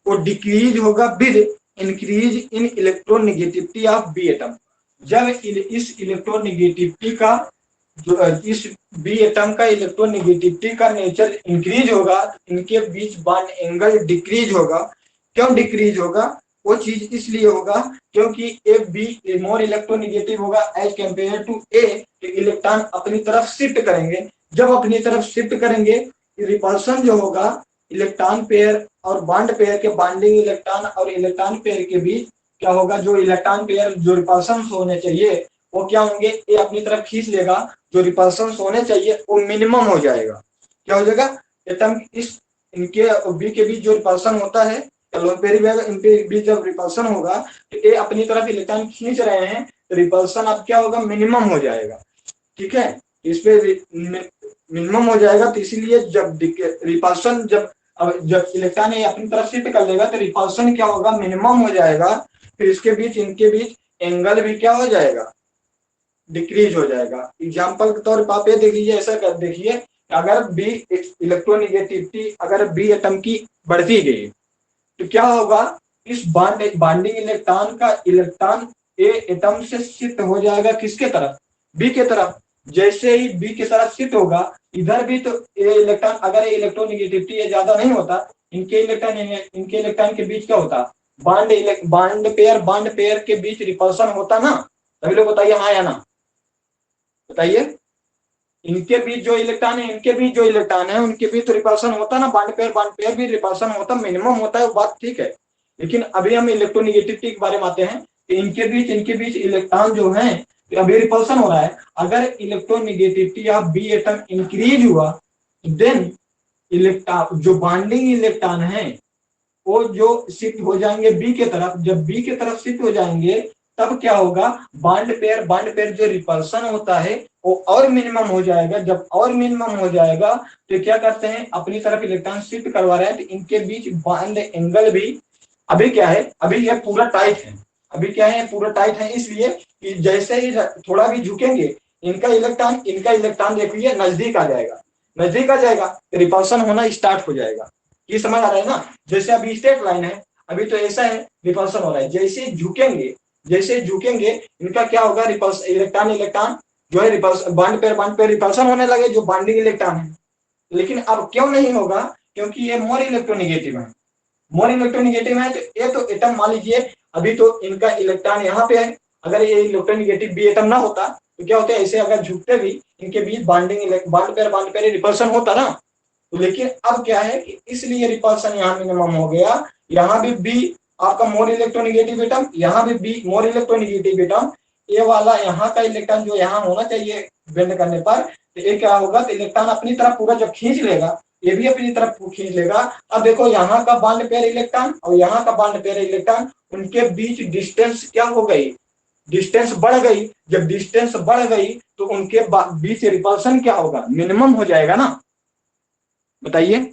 वो डिक्रीज होगा with increase in electronegativity of B atom. जब इस इलेक्ट्रोनेगेटिविटी का, जो इस बी एटम का इलेक्ट्रोनेगेटिविटी का नेचर इंक्रीज होगा, इनके बीच बॉन्ड एंगल डिक्रीज होगा। क्यों डिक्रीज होगा? वो चीज इसलिए होगा क्योंकि ए बी मोर इलेक्ट्रोनेगेटिव होगा as compare to A, electron अपनी तरफ शिफ्ट करेंगे। जब अपनी तरफ शिफ्ट करेंगे, रिपल्सन जो होगा इलेक्ट्रॉन पेयर और बॉन्ड पेयर के, बॉन्डिंग इलेक्ट्रॉन और इलेक्ट्रॉन पेयर के बीच क्या होगा, जो इलेक्ट्रॉन पेयर जो रिपल्सन होने चाहिए वो क्या होंगे, ए अपनी तरफ खींच लेगा, जो रिपल्सन होने चाहिए वो मिनिमम हो जाएगा। क्या हो जाएगा? एटम इस इनके बी के बीच जो रिपल्सन होता है, इनके बीच जब रिपल्सन होगा तो ए अपनी तरफ इलेक्ट्रॉन खींच रहे हैं, तो रिपल्सन अब क्या होगा, मिनिमम हो जाएगा, ठीक है। इस पे मिनिमम हो जाएगा, तो इसीलिए जब रिपल्सन जब इलेक्ट्रॉन अपनी तरफ शिफ्ट कर लेगा तो रिपल्सन क्या होगा, मिनिमम हो जाएगा। फिर इसके बीच, इनके बीच एंगल भी क्या हो जाएगा, डिक्रीज हो जाएगा। एग्जाम्पल के तौर पर आप ये देख लीजिए, ऐसा कर देखिए, अगर बी इलेक्ट्रोनेगेटिविटी अगर बी एटम की बढ़ती गई तो क्या होगा, इस बॉन्डिंग इलेक्ट्रॉन का इलेक्ट्रॉन ए एटम से शिफ्ट हो जाएगा, किसके तरफ, बी के तरफ। जैसे ही बी के तरफ शिफ्ट होगा, इधर भी तो ए इलेक्ट्रॉन, अगर इलेक्ट्रोनेगेटिविटी ज्यादा नहीं होता, इनके इलेक्ट्रॉन के बीच क्या होता, बॉन्ड पेयर के बीच रिपल्सन होता ना। सभी लोग बताइए हाँ या ना, बताइए। इनके बीच जो इलेक्ट्रॉन है, इनके बीच जो इलेक्ट्रॉन है, उनके बीच तो रिपल्सन होता ना, बॉन्ड पेयर भी रिपल्सन होता, मिनिमम होता है, वो बात ठीक है। लेकिन अभी हम इलेक्ट्रोनेगेटिविटी के बारे में आते हैं, तो इनके बीच इलेक्ट्रॉन जो है, तो अभी रिपल्सन हो रहा है। अगर electronegativity of B atom increase हुआ, देन इलेक्ट्रॉन जो बॉन्डिंग इलेक्ट्रॉन है वो जो शिफ्ट हो जाएंगे बी के तरफ। जब बी के तरफ शिफ्ट हो जाएंगे, तब क्या होगा, बॉन्ड पेयर जो रिपल्सन होता है वो और मिनिमम हो जाएगा। जब और मिनिमम हो जाएगा तो क्या करते हैं, अपनी तरफ इलेक्ट्रॉन शिफ्ट करवा रहे हैं, तो इनके बीच बॉन्ड एंगल भी, अभी क्या है, अभी यह पूरा टाइट है, अभी क्या है पूरा टाइट है, इसलिए कि जैसे ही थोड़ा भी झुकेंगे इनका इलेक्ट्रॉन देखिए नजदीक आ जाएगा, नजदीक आ जाएगा तो रिपल्सन होना स्टार्ट हो जाएगा। ये समझ आ रहा है ना। जैसे अभी स्ट्रेट लाइन है, अभी तो ऐसा है रिपल्सन हो रहा है, जैसे झुकेंगे इनका क्या होगा, रिपल्स इलेक्ट्रॉन जो है रिपल्स बॉन्ड पेयर रिपल्सन होने लगे जो बॉन्डिंग इलेक्ट्रॉन है। लेकिन अब क्यों नहीं होगा, क्योंकि ये मोर इलेक्ट्रोनिगेटिव है, मोर इलेक्ट्रोनिगेटिव है। तो ये तो एटम मान लीजिए अभी तो इनका इलेक्ट्रॉन यहाँ पे है, अगर ये इलेक्ट्रोनिगेटिव भी एटम ना होता तो क्या होता है, ऐसे अगर झुकते भी इनके बीच बॉन्ड पेयर रिपल्सन होता ना। तो लेकिन अब क्या है कि इसलिए रिपल्सन यहाँ मिनिमम हो गया, यहाँ भी बी आपका मोर इलेक्ट्रोनिगेटिव एटम, यहाँ भी बी मोर इलेक्ट्रोनिगेटिव एटम, ये वाला यहाँ का इलेक्ट्रॉन जो यहाँ होना चाहिए बेंड करने पर, तो ये क्या होगा, तो इलेक्ट्रॉन अपनी तरफ पूरा जब खींच लेगा ये भी अपनी तरफ खींच लेगा। अब देखो यहाँ का बॉन्ड पेयर इलेक्ट्रॉन और यहाँ का बॉन्ड पेयर इलेक्ट्रॉन, उनके बीच डिस्टेंस क्या हो गई, डिस्टेंस बढ़ गई। जब डिस्टेंस बढ़ गई तो उनके बीच रिपल्सन क्या होगा, मिनिमम हो जाएगा ना, बताइए।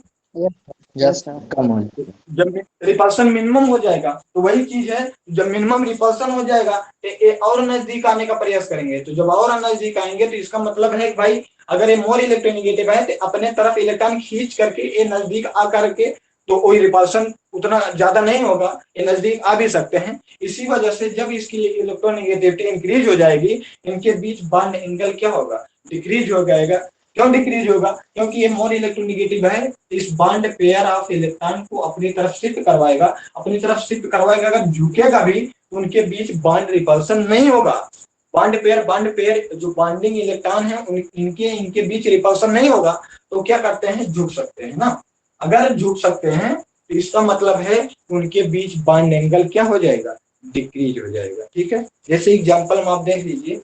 Yes sir. कम हो जाएगा। जब रिपल्सन मिनिमम हो जाएगा तो वही चीज है, जब मिनिमम रिपल्सन हो जाएगा तो ये और नजदीक आने का प्रयास करेंगे। तो जब और नजदीक आएंगे तो इसका मतलब है कि भाई अगर ये मोर इलेक्ट्रोनिगेटिव है तो अपने तरफ इलेक्ट्रॉन खींच करके ये नजदीक आ करके, तो कोई रिपल्सन उतना ज्यादा नहीं होगा, ये नजदीक आ भी सकते हैं। इसी वजह से जब इसकी इलेक्ट्रोनिगेटिविटी इंक्रीज हो जाएगी, इनके बीच बॉन्ड एंगल क्या होगा, डिक्रीज हो जाएगा। क्यों डिक्रीज होगा, क्योंकि ये मोर इलेक्ट्रोनिगेटिव है, इस बॉन्ड पेयर ऑफ इलेक्ट्रॉन को अपनी तरफ शिफ्ट करवाएगा, अपनी तरफ शिफ्ट करवाएगा। अगर झुकेगा भी तो उनके बीच बॉन्ड रिपल्सन नहीं होगा, बॉन्ड पेयर जो बॉन्डिंग इलेक्ट्रॉन है इनके बीच रिपल्सन नहीं होगा। तो क्या करते हैं, झुक सकते हैं ना। अगर झुक सकते हैं तो इसका मतलब है उनके बीच बॉन्ड एंगल क्या हो जाएगा, डिक्रीज हो जाएगा। ठीक है, जैसे एग्जांपल में आप देख लीजिए,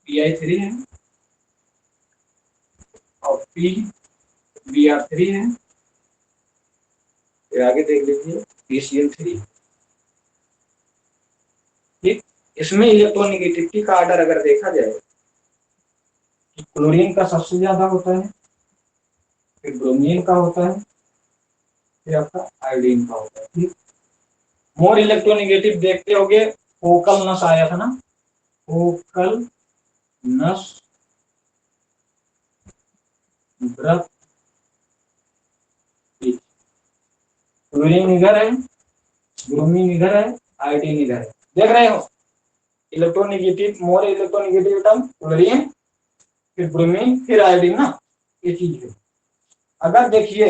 Pi3 है और Br3 है, फिर आगे देख लीजिए PCl3। ठीक, इसमें इलेक्ट्रोनिगेटिविटी का ऑर्डर अगर देखा जाए तो क्लोरीन का सबसे ज्यादा होता है, फिर ब्रोमीन का होता है, फिर आपका आयोडीन का होता है। ठीक, मोर इलेक्ट्रोनिगेटिव देखते होगे, फोकल नस आया था ना, फोकल नस ब्रथ, क्लोरीन इधर है, ब्रोमीन इधर है, आयोडीन इधर है, देख रहे हो। Electronegative more electronegative atom chlorine, फिर ब्रोमीन, फिर आयोडीन ना, ये चीज है। अगर देखिए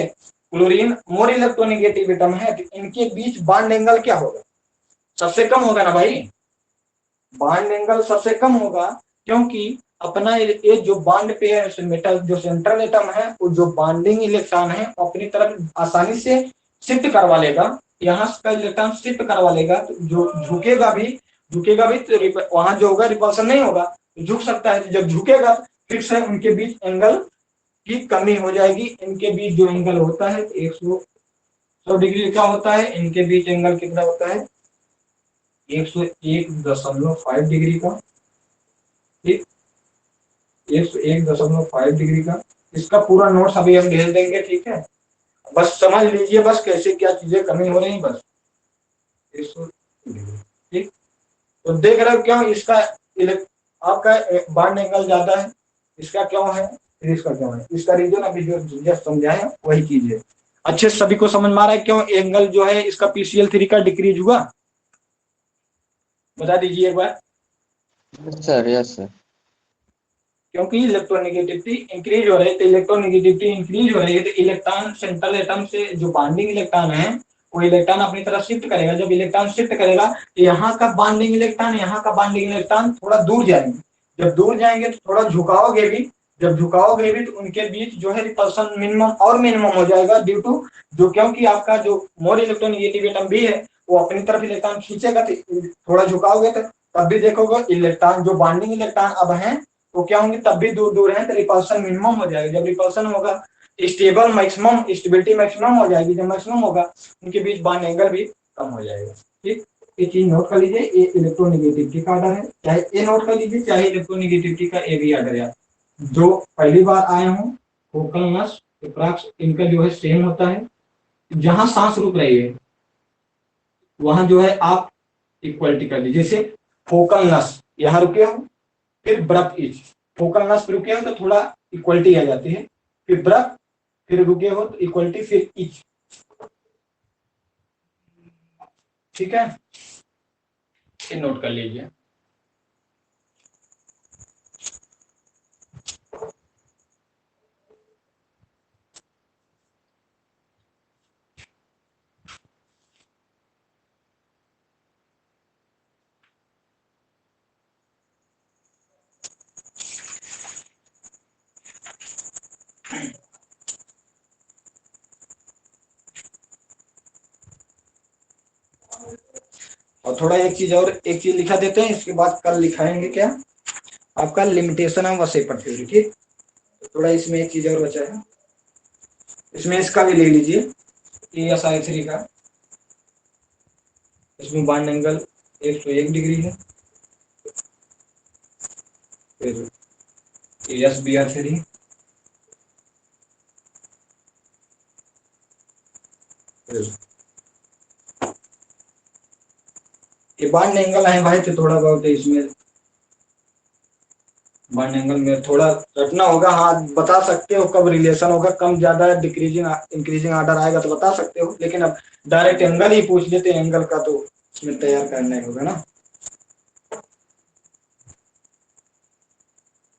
क्लोरीन मोर इलेक्ट्रोनिगेटिव एटम है तो इनके बीच बॉन्ड एंगल क्या होगा, सबसे कम होगा ना भाई, बॉन्ड एंगल सबसे कम होगा। क्योंकि अपना ये जो बॉन्ड पेयर मेटल जो सेंट्रल एटम है, वो जो बॉन्डिंग इलेक्ट्रॉन है अपनी तरफ आसानी से शिफ्ट करवा लेगा, यहाँ का इलेक्ट्रॉन शिफ्ट करवा लेगा। तो जो झुकेगा भी तो वहां जो होगा रिपल्सन नहीं होगा, झुक सकता है। जब झुकेगा फिर से उनके बीच एंगल की कमी हो जाएगी। इनके बीच जो एंगल होता है 100 डिग्री का होता है, इनके बीच एंगल कितना होता है 101.5 डिग्री का। ठीक, 101.5 डिग्री का। इसका पूरा नोट्स अभी हम भेज देंगे, ठीक है, बस समझ लीजिए बस कैसे क्या चीजें कमी हो रही बस 100 डिग्री। ठीक, तो देख रहे हो क्यों इसका आपका बॉन्ड एंगल ज्यादा है, इसका क्यों है, फिर इसका क्यों है, इसका रीजन अभी जो जस्ट समझाए वही चीज है। अच्छे सभी को समझ में आ रहा है क्यों एंगल जो है इसका PCl3 का डिक्रीज हुआ, बता दीजिए एक बार। Sir yes sir. क्योंकि इलेक्ट्रोनिगेटिविटी इंक्रीज हो रही है, तो इलेक्ट्रोनिगेटिविटी इंक्रीज हो रही है तो इलेक्ट्रॉन सेंट्रल एटम से जो बॉन्डिंग इलेक्ट्रॉन है वो इलेक्ट्रॉन अपनी तरफ शिफ्ट करेगा। जब इलेक्ट्रॉन शिफ्ट करेगा तो यहाँ का बॉन्डिंग इलेक्ट्रॉन, यहाँ का बॉन्डिंग इलेक्ट्रॉन थोड़ा दूर जाएंगे। जब दूर जाएंगे तो थोड़ा झुकाओगे भी, जब झुकाओगे भी तो उनके बीच जो है रिपल्सन मिनिमम और मिनिमम हो जाएगा ड्यू टू जो, क्योंकि आपका जो मोर इलेक्ट्रोनिगेटिव एटम भी है वो अपनी तरफ इलेक्ट्रॉन खींचेगा, तो थोड़ा झुकाओगे तो तब भी देखोगे इलेक्ट्रॉन जो बॉन्डिंग इलेक्ट्रॉन अब है तो क्या होंगे, तब भी दूर दूर है तो रिपल्सन मिनिमम हो जाएगा। जब रिपल्सन होगा स्टेबल मैक्सिमम, स्टेबिलिटी मैक्सिमम हो जाएगी। जब मैक्सिमम होगा उनके बीच बॉन्ड एंगल भी कम हो जाएगा। ठीक, ये चीज नोट कर लीजिए, ये इलेक्ट्रोनिगेटिविटी का ऑर्डर है, चाहे ये नोट कर लीजिए चाहे इलेक्ट्रोनिगेटिविटी का ए भी ऑर्डर है। जो पहली बार आए हों फोकल नस एप्रॉक्स इनका जो है सेम होता है। जहां सांस रुक रही है वहां जो है आप इक्वलिटी कर लीजिए। जैसे फोकल नस यहाँ रुके हो, फिर ब्रफ इच, फोकल नस पे रुके हो तो थोड़ा इक्वलिटी आ जाती है, फिर ब्रफ, फिर रुके हो तो इक्वलिटी, फिर इच। ठीक है, ये नोट कर लीजिए। और थोड़ा एक चीज लिखा देते हैं, इसके बाद कल लिखाएंगे क्या, आपका लिमिटेशन ऑफ सेपर थ्योरी। ठीक, तो थोड़ा इसमें एक चीज और बचा है, इसमें इसका भी ले लीजिए ASI3 का। इसमें बॉन्ड एंगल 101 डिग्री है। फिर ASBR3, फिर ये बॉन्ड एंगल है भाई, तो थोड़ा बहुत इसमें बॉन्ड एंगल में थोड़ा रटना होगा। हाँ, बता सकते हो कब रिलेशन होगा, कम ज्यादा डिक्रीजिंग इंक्रीजिंग ऑर्डर आएगा तो बता सकते हो, लेकिन अब डायरेक्ट एंगल ही पूछ लेते हैं एंगल का, तो इसमें तैयार करना होगा ना।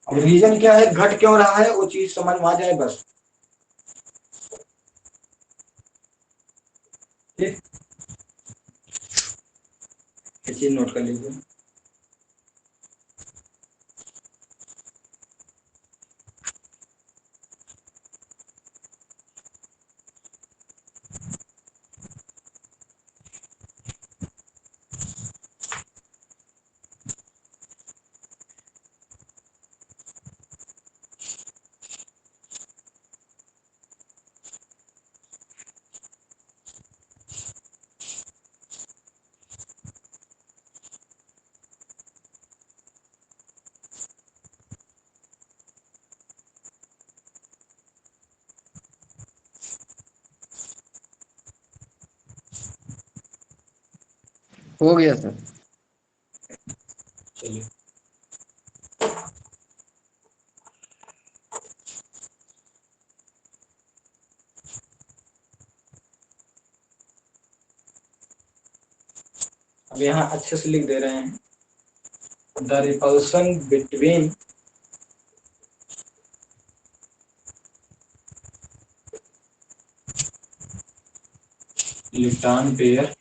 अब रीजन क्या है, घट क्यों रहा है, वो चीज समझ में आ जाए बस। ठीक, ये चीज नोट कर लीजिए। हो गया सर। चलिए, अब यहाँ अच्छे से लिख दे रहे हैं, the repulsion between electron pair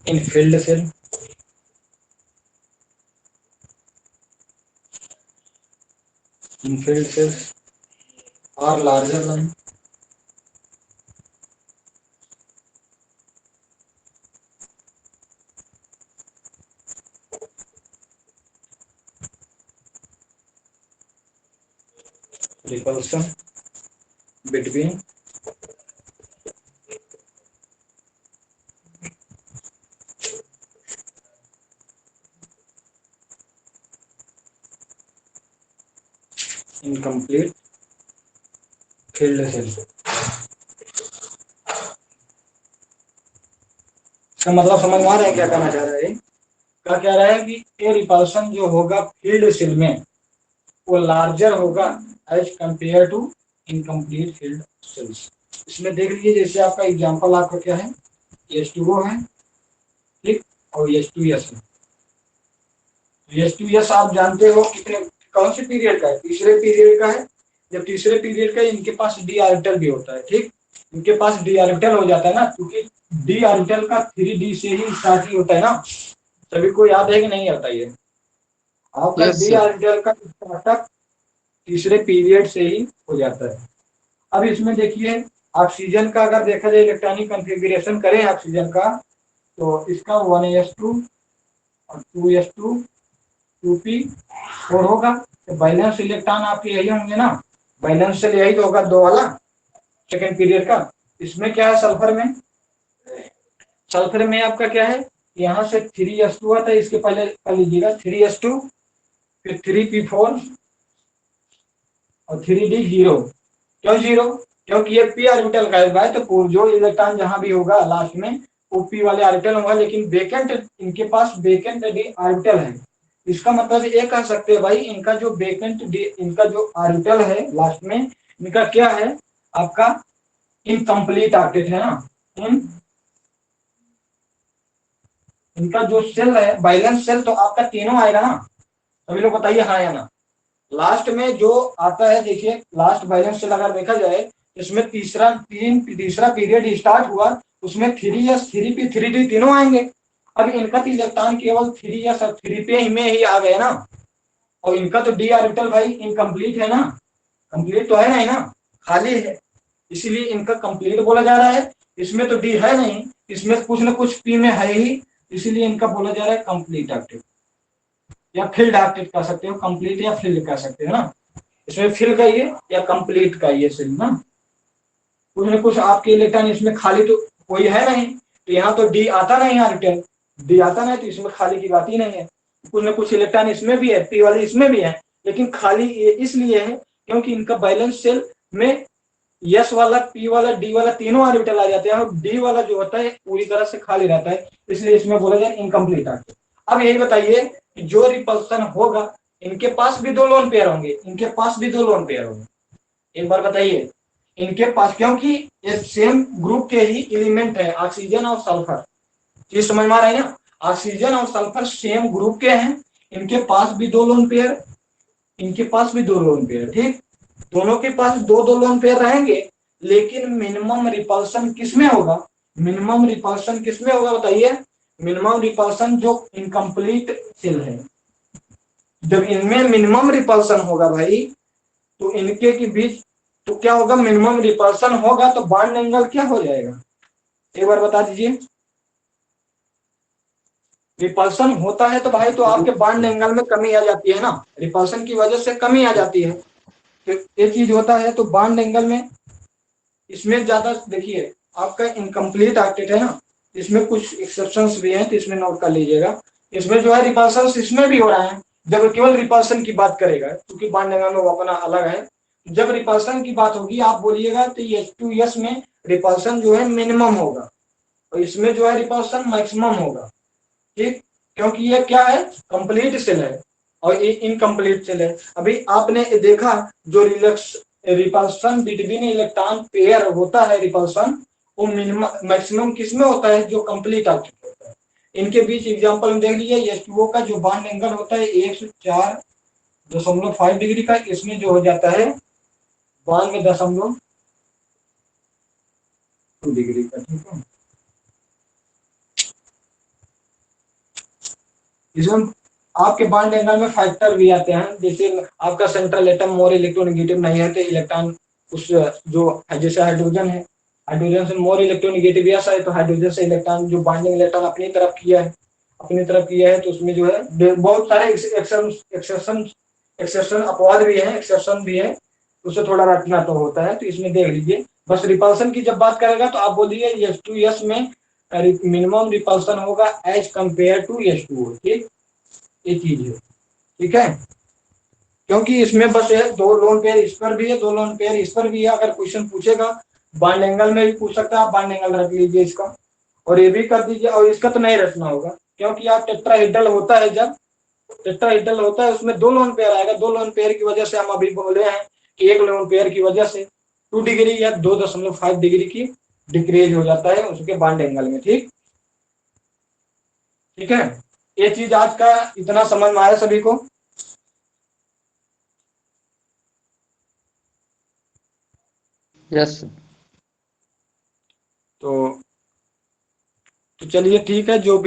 in filled shell are larger than repulsion between incomplete filled cell। इसका मतलब समझ में आ रहा है क्या कहना चाह रहा है, क्या कह रहा है कि ये रिपल्सन जो होगा फील्ड सेल में वो लार्जर होगा as compare to incomplete filled shells. इसमें देख लीजिए, जैसे आपका एग्जांपल आपका क्या है, H2O है, ठीक, और H2S है। H2S आप जानते हो कितने, कौन से पीरियड का है, तीसरे पीरियड का है। जब तीसरे पीरियड का है, इनके पास डी ऑर्बिटल भी होता है। ठीक, इनके पास डी ऑर्बिटल हो जाता है ना, क्योंकि डी ऑर्बिटल का 3D से ही स्टार्ट ही होता है ना। सभी को याद है कि नहीं आता ये, आपका यस डी सर। ऑर्बिटल का स्टार्टअप तीसरे पीरियड से ही हो जाता है। अब इसमें देखिए, ऑक्सीजन का अगर देखा जाए, इलेक्ट्रॉनिक कॉन्फ़िगरेशन करें ऑक्सीजन का, तो इसका 1s2 और 2s2 2p4 होगा। तो बैलेंस इलेक्ट्रॉन आपके यही होंगे ना, बैलेंस से यही तो होगा, दो वाला सेकेंड पीरियड का। इसमें क्या है, सल्फर में, सल्फर में आपका क्या है, यहाँ से 3s2 आता है, इसके पहले कर लीजिएगा 3s2, फिर 3p4 और 3d जीरो। क्यों जीरो, क्योंकि ये पी ऑर्बिटल का है, तो जो इलेक्ट्रॉन जहां भी होगा लास्ट में ओपी वाले ऑर्बिटल होगा, लेकिन वेकेंट, इनके पास वेकेंट डी ऑर्बिटल है। इसका मतलब ये कह सकते हैं भाई, इनका जो वेकेंट डी, इनका जो ऑर्बिटल है लास्ट में, इनका क्या है, आपका इनकम्प्लीट ऑर्बिट है ना। इनका जो सेल है, बैलेंस सेल, तो आपका तीनों आएगा ना। सभी लोग बताइए हाँ या ना। लास्ट में जो आता है, देखिए लास्ट बैलेंस सेल अगर देखा जाए, इसमें तीसरा पीरियड स्टार्ट हुआ, उसमें 3s 3p 3d तीनों आएंगे। अब इनका तो इलेक्ट्रॉन केवल 3s और 3p में ही आ गए ना, और इनका तो डी ऑर्बिटल भाई इनकम्प्लीट है ना, कंप्लीट तो है नहीं ना, खाली है, इसीलिए इनका कंप्लीट बोला जा रहा है। इसमें तो डी है नहीं, इसमें कुछ ना कुछ पी में है ही, इसीलिए इनका बोला जा रहा है कंप्लीट ऑर्बिटल, या फील्ड ऑर्बिटल कह सकते हो, कंप्लीट या फील्ड कह सकते हो ना। इसमें फिल का ये या कंप्लीट का ये सेल ना, कुछ न कुछ आपके इलेक्ट्रॉन इसमें खाली तो कोई है नहीं, तो यहाँ तो डी आता नहीं ऑर्बिटल, डी आता नहीं तो इसमें खाली की बात ही नहीं है। कुछ न कुछ इलेक्ट्रॉन इसमें भी है, पी वाले इसमें भी है, लेकिन खाली ये इसलिए है क्योंकि इनका बैलेंस सेल में यस वाला, पी वाला, डी वाला तीनों ऑर्बिटल आ जाते हैं, और डी वाला जो होता है पूरी तरह से खाली रहता है, इसलिए इसमें बोला जाए इनकम्प्लीट ऑर्बिटल। अब यही बताइए कि जो रिपल्सन होगा, इनके पास भी दो लोन पेयर होंगे, इनके पास भी दो लोन पेयर होंगे, एक बार बताइए। इनके पास, क्योंकि ये सेम ग्रुप के ही एलिमेंट है, ऑक्सीजन और सल्फर, चीज समझ में आ रहा है ना। ऑक्सीजन और सल्फर सेम ग्रुप के हैं, इनके पास भी दो लोन पेयर, इनके पास भी दो लोन पेयर, ठीक, दोनों के पास दो दो लोन पेयर रहेंगे, लेकिन मिनिमम रिपल्सन किसमें होगा, मिनिमम रिपल्सन किसमें होगा बताइए। मिनिमम रिपल्सन जो इनकम्प्लीट सेल है, जब इनमें मिनिमम रिपल्सन होगा भाई, तो इनके के बीच तो क्या होगा, मिनिमम रिपल्सन होगा तो बॉन्ड एंगल क्या हो जाएगा, एक बार बता दीजिए। रिपल्सन होता है तो भाई, तो आपके बॉन्ड एंगल में कमी आ जाती है ना, रिपल्सन की वजह से कमी आ जाती है, तो ये चीज होता है, तो बॉन्ड एंगल में इसमें ज्यादा देखिए, आपका इनकम्प्लीट ऑक्टेट है ना, इसमें कुछ एक्सेप्शंस भी हैं, तो इसमें नोट कर लीजिएगा। इसमें जो है रिपल्सन इसमें भी हो रहा है, जब केवल रिपल्सन की बात करेगा, क्योंकि बॉन्ड एंगल में वो अपना अलग है, जब रिपल्सन की बात होगी आप बोलिएगा तो H2S में रिपल्सन जो है मिनिमम होगा, और इसमें जो है रिपल्सन मैक्सिमम होगा, ठीक, क्योंकि ये क्या है, कंप्लीट सेल है और ये इनकम्प्लीट सेल है। अभी आपने देखा, जो रिपल्सन बिटवीन इलेक्ट्रॉन पेयर होता है, रिपल्सन वो मिनिमम मैक्सिमम किसमें होता है, जो कंप्लीट ऑब्जेक्ट होता है। इनके बीच एग्जांपल में देख लीजिए, H2O का जो बॉन्ड एंगल होता है 104.5 डिग्री का, इसमें जो हो जाता है 92.2 डिग्री का, ठीक है। इसमें आपके बॉन्ड एंगल में फैक्टर भी आते हैं, जैसे आपका सेंट्रल एटम मोर इलेक्ट्रोनेगेटिव नहीं है तो इलेक्ट्रॉन उस जो जैसे हाइड्रोजन है, हाइड्रोजन से मोर इलेक्ट्रोनेगेटिव ऐसा है, तो हाइड्रोजन से इलेक्ट्रॉन जो बॉन्डिंग इलेक्ट्रॉन अपनी तरफ किया है, अपनी तरफ किया है, तो उसमें जो है बहुत सारे एक्सेप्शन अपवाद भी है, एक्सेप्शन भी है, उससे थोड़ा रटना तो होता है, तो इसमें देख लीजिए। बस रिपल्सन की जब बात करेगा तो आप बोलिए H2S में मिनिमम रिपल्सन होगा एज कंपेयर टू H2O, ठीक, ये चीज है, ठीक है। क्योंकि इसमें बस है दो लोन पेयर इस पर भी है, दो लोन पेयर इस पर भी है, अगर क्वेश्चन पूछेगा बॉन्ड एंगल में भी पूछ सकता है, आप बॉन्ड एंगल रख लीजिए इसका, और ये भी कर दीजिए, और इसका तो नहीं रखना होगा, क्योंकि आप टेट्राहेड्रल होता है, जब टेट्राहेड्रल होता है उसमें दो लोन पेयर आएगा, दो लोन पेयर की वजह से हम अभी बोले हैं कि एक लोन पेयर की वजह से 2 डिग्री या 2.5 डिग्री की डिक्रीज हो जाता है उसके बॉन्ड एंगल में, ठीक, ठीक है। ये चीज आज का इतना समझ में आया सभी को। यस। तो चलिए ठीक है, जो